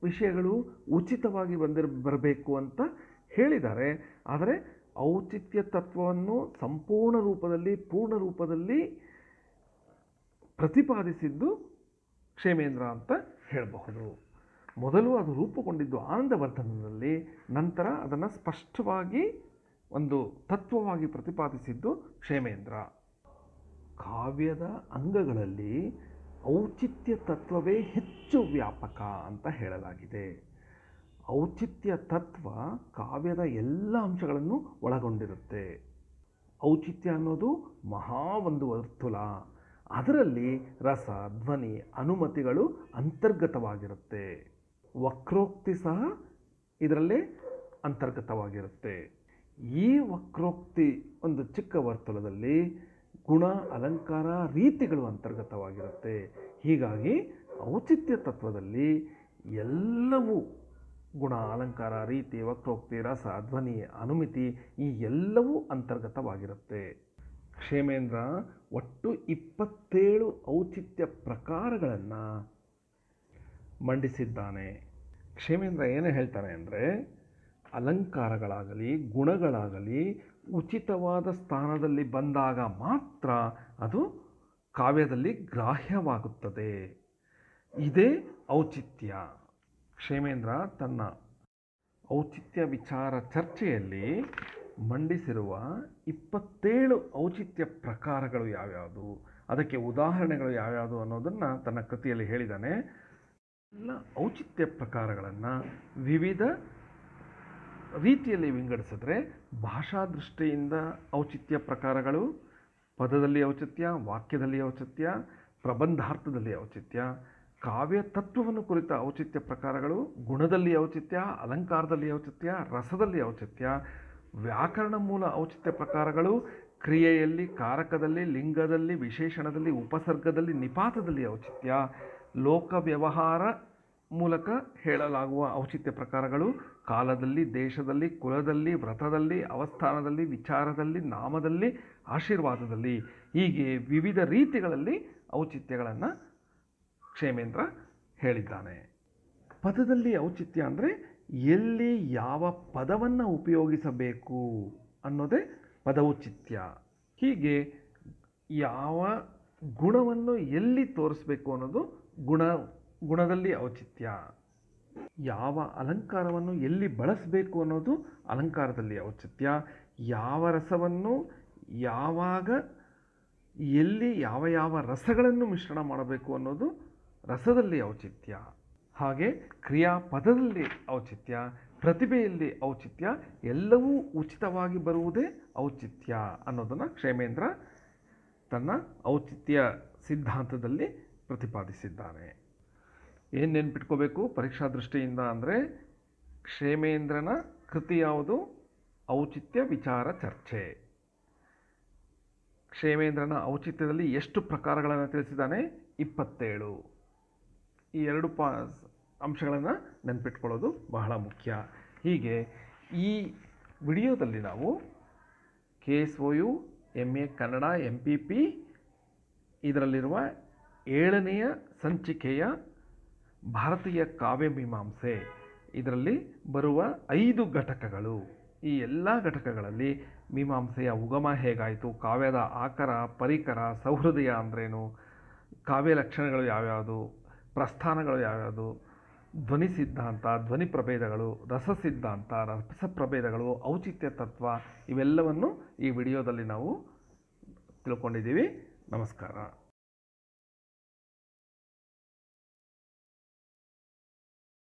S1: ವಿಷಯಗಳು ಉಚಿತವಾಗಿ ಬರಬೇಕು ಅಂತ ಹೇಳಿದ್ದಾರೆ. ಆದರೆ ಔಚಿತ್ಯ ತತ್ವವನ್ನು ಸಂಪೂರ್ಣ ರೂಪದಲ್ಲಿ, ಪೂರ್ಣ ರೂಪದಲ್ಲಿ ಪ್ರತಿಪಾದಿಸಿದ್ದು ಕ್ಷೇಮೇಂದ್ರ ಅಂತ ಹೇಳಬಹುದು. ಮೊದಲು ಅದು ರೂಪುಗೊಂಡಿದ್ದು ಆನಂದವರ್ಧನದಲ್ಲಿ, ನಂತರ ಅದನ್ನು ಸ್ಪಷ್ಟವಾಗಿ ಒಂದು ತತ್ವವಾಗಿ ಪ್ರತಿಪಾದಿಸಿದ್ದು ಕ್ಷೇಮೇಂದ್ರ. ಕಾವ್ಯದ ಅಂಗಗಳಲ್ಲಿ ಔಚಿತ್ಯ ತತ್ವವೇ ಹೆಚ್ಚು ವ್ಯಾಪಕ ಅಂತ ಹೇಳಲಾಗಿದೆ. ಔಚಿತ್ಯ ತತ್ವ ಕಾವ್ಯದ ಎಲ್ಲ ಅಂಶಗಳನ್ನು ಒಳಗೊಂಡಿರುತ್ತೆ. ಔಚಿತ್ಯ ಅನ್ನೋದು ಮಹಾ ಒಂದು ವರ್ತುಲ. ಅದರಲ್ಲಿ ರಸ, ಧ್ವನಿ, ಅನುಮತಿಗಳು ಅಂತರ್ಗತವಾಗಿರುತ್ತೆ. ವಕ್ರೋಕ್ತಿ ಸಹ ಇದರಲ್ಲೇ ಅಂತರ್ಗತವಾಗಿರುತ್ತೆ. ಈ ವಕ್ರೋಕ್ತಿ ಒಂದು ಚಿಕ್ಕ ವರ್ತುಲದಲ್ಲಿ ಗುಣ, ಅಲಂಕಾರ, ರೀತಿಗಳು ಅಂತರ್ಗತವಾಗಿರುತ್ತೆ. ಹೀಗಾಗಿ ಔಚಿತ್ಯ ತತ್ವದಲ್ಲಿ ಎಲ್ಲವೂ ಗುಣ, ಅಲಂಕಾರ, ರೀತಿ, ವಕ್ರೋಕ್ತಿ, ರಸ, ಧ್ವನಿ, ಅನುಮಿತಿ ಈ ಎಲ್ಲವೂ ಅಂತರ್ಗತವಾಗಿರುತ್ತೆ. ಕ್ಷೇಮೇಂದ್ರ ಒಟ್ಟು 27 ಔಚಿತ್ಯ ಪ್ರಕಾರಗಳನ್ನು ಮಂಡಿಸಿದ್ದಾನೆ. ಕ್ಷೇಮೇಂದ್ರ ಏನು ಹೇಳ್ತಾನೆ ಅಂದರೆ, ಅಲಂಕಾರಗಳಾಗಲಿ ಗುಣಗಳಾಗಲಿ ಉಚಿತವಾದ ಸ್ಥಾನದಲ್ಲಿ ಬಂದಾಗ ಮಾತ್ರ ಅದು ಕಾವ್ಯದಲ್ಲಿ ಗ್ರಾಹ್ಯವಾಗುತ್ತದೆ. ಇದೇ ಔಚಿತ್ಯ. ಕ್ಷೇಮೇಂದ್ರ ತನ್ನ ಔಚಿತ್ಯ ವಿಚಾರ ಚರ್ಚೆಯಲ್ಲಿ ಮಂಡಿಸಿರುವ 27 ಔಚಿತ್ಯ ಪ್ರಕಾರಗಳು ಯಾವ್ಯಾವುದು, ಅದಕ್ಕೆ ಉದಾಹರಣೆಗಳು ಯಾವ್ಯಾವುದು ಅನ್ನೋದನ್ನು ತನ್ನ ಕೃತಿಯಲ್ಲಿ ಹೇಳಿದ್ದಾನೆ. ಎಲ್ಲ ಔಚಿತ್ಯ ಪ್ರಕಾರಗಳನ್ನು ವಿವಿಧ ರೀತಿಯಲ್ಲಿ ವಿಂಗಡಿಸಿದ್ರೆ, ಭಾಷಾ ದೃಷ್ಟಿಯಿಂದ ಔಚಿತ್ಯ ಪ್ರಕಾರಗಳು, ಪದದಲ್ಲಿ ಔಚಿತ್ಯ, ವಾಕ್ಯದಲ್ಲಿ ಔಚಿತ್ಯ, ಪ್ರಬಂಧಾರ್ಥದಲ್ಲಿ ಔಚಿತ್ಯ, ಕಾವ್ಯ ತತ್ವವನ್ನು ಕುರಿತ ಔಚಿತ್ಯ ಪ್ರಕಾರಗಳು, ಗುಣದಲ್ಲಿ ಔಚಿತ್ಯ, ಅಲಂಕಾರದಲ್ಲಿ ಔಚಿತ್ಯ, ರಸದಲ್ಲಿ ಔಚಿತ್ಯ, ವ್ಯಾಕರಣ ಮೂಲ ಔಚಿತ್ಯ ಪ್ರಕಾರಗಳು, ಕ್ರಿಯೆಯಲ್ಲಿ, ಕಾರಕದಲ್ಲಿ, ಲಿಂಗದಲ್ಲಿ, ವಿಶೇಷಣದಲ್ಲಿ, ಉಪಸರ್ಗದಲ್ಲಿ, ನಿಪಾತದಲ್ಲಿ ಔಚಿತ್ಯ, ಲೋಕ ವ್ಯವಹಾರ ಮೂಲಕ ಹೇಳಲಾಗುವ ಔಚಿತ್ಯ ಪ್ರಕಾರಗಳು, ಕಾಲದಲ್ಲಿ, ದೇಶದಲ್ಲಿ, ಕುಲದಲ್ಲಿ, ವ್ರತದಲ್ಲಿ, ಅವಸ್ಥಾನದಲ್ಲಿ, ವಿಚಾರದಲ್ಲಿ, ನಾಮದಲ್ಲಿ, ಆಶೀರ್ವಾದದಲ್ಲಿ, ಹೀಗೆ ವಿವಿಧ ರೀತಿಗಳಲ್ಲಿ ಔಚಿತ್ಯಗಳನ್ನು ಕ್ಷೇಮೇಂದ್ರ ಹೇಳಿದ್ದಾನೆ. ಪದದಲ್ಲಿ ಔಚಿತ್ಯ ಅಂದರೆ ಎಲ್ಲಿ ಯಾವ ಪದವನ್ನು ಉಪಯೋಗಿಸಬೇಕು ಅನ್ನೋದೇ ಪದೌಚಿತ್ಯ. ಹೀಗೆ ಯಾವ ಗುಣವನ್ನು ಎಲ್ಲಿ ತೋರಿಸ್ಬೇಕು ಅನ್ನೋದು ಗುಣದಲ್ಲಿ ಔಚಿತ್ಯ. ಯಾವ ಅಲಂಕಾರವನ್ನು ಎಲ್ಲಿ ಬಳಸಬೇಕು ಅನ್ನೋದು ಅಲಂಕಾರದಲ್ಲಿ ಔಚಿತ್ಯ. ಯಾವ ರಸವನ್ನು ಯಾವಾಗ ಎಲ್ಲಿ ಯಾವ ರಸಗಳನ್ನು ಮಿಶ್ರಣ ಮಾಡಬೇಕು ಅನ್ನೋದು ರಸದಲ್ಲಿ ಔಚಿತ್ಯ. ಹಾಗೆ ಕ್ರಿಯಾಪದದಲ್ಲಿ ಔಚಿತ್ಯ, ಪ್ರತಿಭೆಯಲ್ಲಿ ಔಚಿತ್ಯ, ಎಲ್ಲವೂ ಉಚಿತವಾಗಿ ಬರುವುದೇ ಔಚಿತ್ಯ ಅನ್ನೋದನ್ನು ಕ್ಷೇಮೇಂದ್ರ ತನ್ನ ಔಚಿತ್ಯ ಸಿದ್ಧಾಂತದಲ್ಲಿ ಪ್ರತಿಪಾದಿಸಿದ್ದಾನೆ. ಏನು ನೆನ್ಪಿಟ್ಕೋಬೇಕು ಪರೀಕ್ಷಾ ದೃಷ್ಟಿಯಿಂದ ಅಂದರೆ, ಕ್ಷೇಮೇಂದ್ರನ ಕೃತಿ ಯಾವುದು? ಔಚಿತ್ಯ ವಿಚಾರ ಚರ್ಚೆ. ಕ್ಷೇಮೇಂದ್ರನ ಔಚಿತ್ಯದಲ್ಲಿ ಎಷ್ಟು ಪ್ರಕಾರಗಳನ್ನು ತಿಳಿಸಿದ್ದಾನೆ? 27. ಈ 2 ಅಂಶಗಳನ್ನು ನೆನ್ಪಿಟ್ಕೊಳ್ಳೋದು ಬಹಳ ಮುಖ್ಯ. ಹೀಗೆ ಈ ವಿಡಿಯೋದಲ್ಲಿ ನಾವು KSOU MA ಕನ್ನಡ MPP ಇದರಲ್ಲಿರುವ 7ನೇ ಸಂಚಿಕೆಯ ಭಾರತೀಯ ಕಾವ್ಯಮೀಮಾಂಸೆ ಇದರಲ್ಲಿ ಬರುವ 5 ಘಟಕಗಳು ಈ ಎಲ್ಲ ಘಟಕಗಳಲ್ಲಿ ಮೀಮಾಂಸೆಯ ಉಗಮ ಹೇಗಾಯಿತು, ಕಾವ್ಯದ ಆಕರ, ಪರಿಕರ, ಸೌಹೃದಯ ಅಂದ್ರೇನು, ಕಾವ್ಯ ಲಕ್ಷಣಗಳು ಯಾವ್ಯಾವುದು, ಪ್ರಸ್ಥಾನಗಳು ಯಾವ್ಯಾವುದು, ಧ್ವನಿ ಸಿದ್ಧಾಂತ, ಧ್ವನಿ ಪ್ರಭೇದಗಳು, ರಸ ಸಿದ್ಧಾಂತ, ರಸ ಪ್ರಭೇದಗಳು, ಔಚಿತ್ಯ ತತ್ವ, ಇವೆಲ್ಲವನ್ನು ಈ ವಿಡಿಯೋದಲ್ಲಿ ನಾವು ತಿಳ್ಕೊಂಡಿದ್ದೀವಿ. ನಮಸ್ಕಾರ.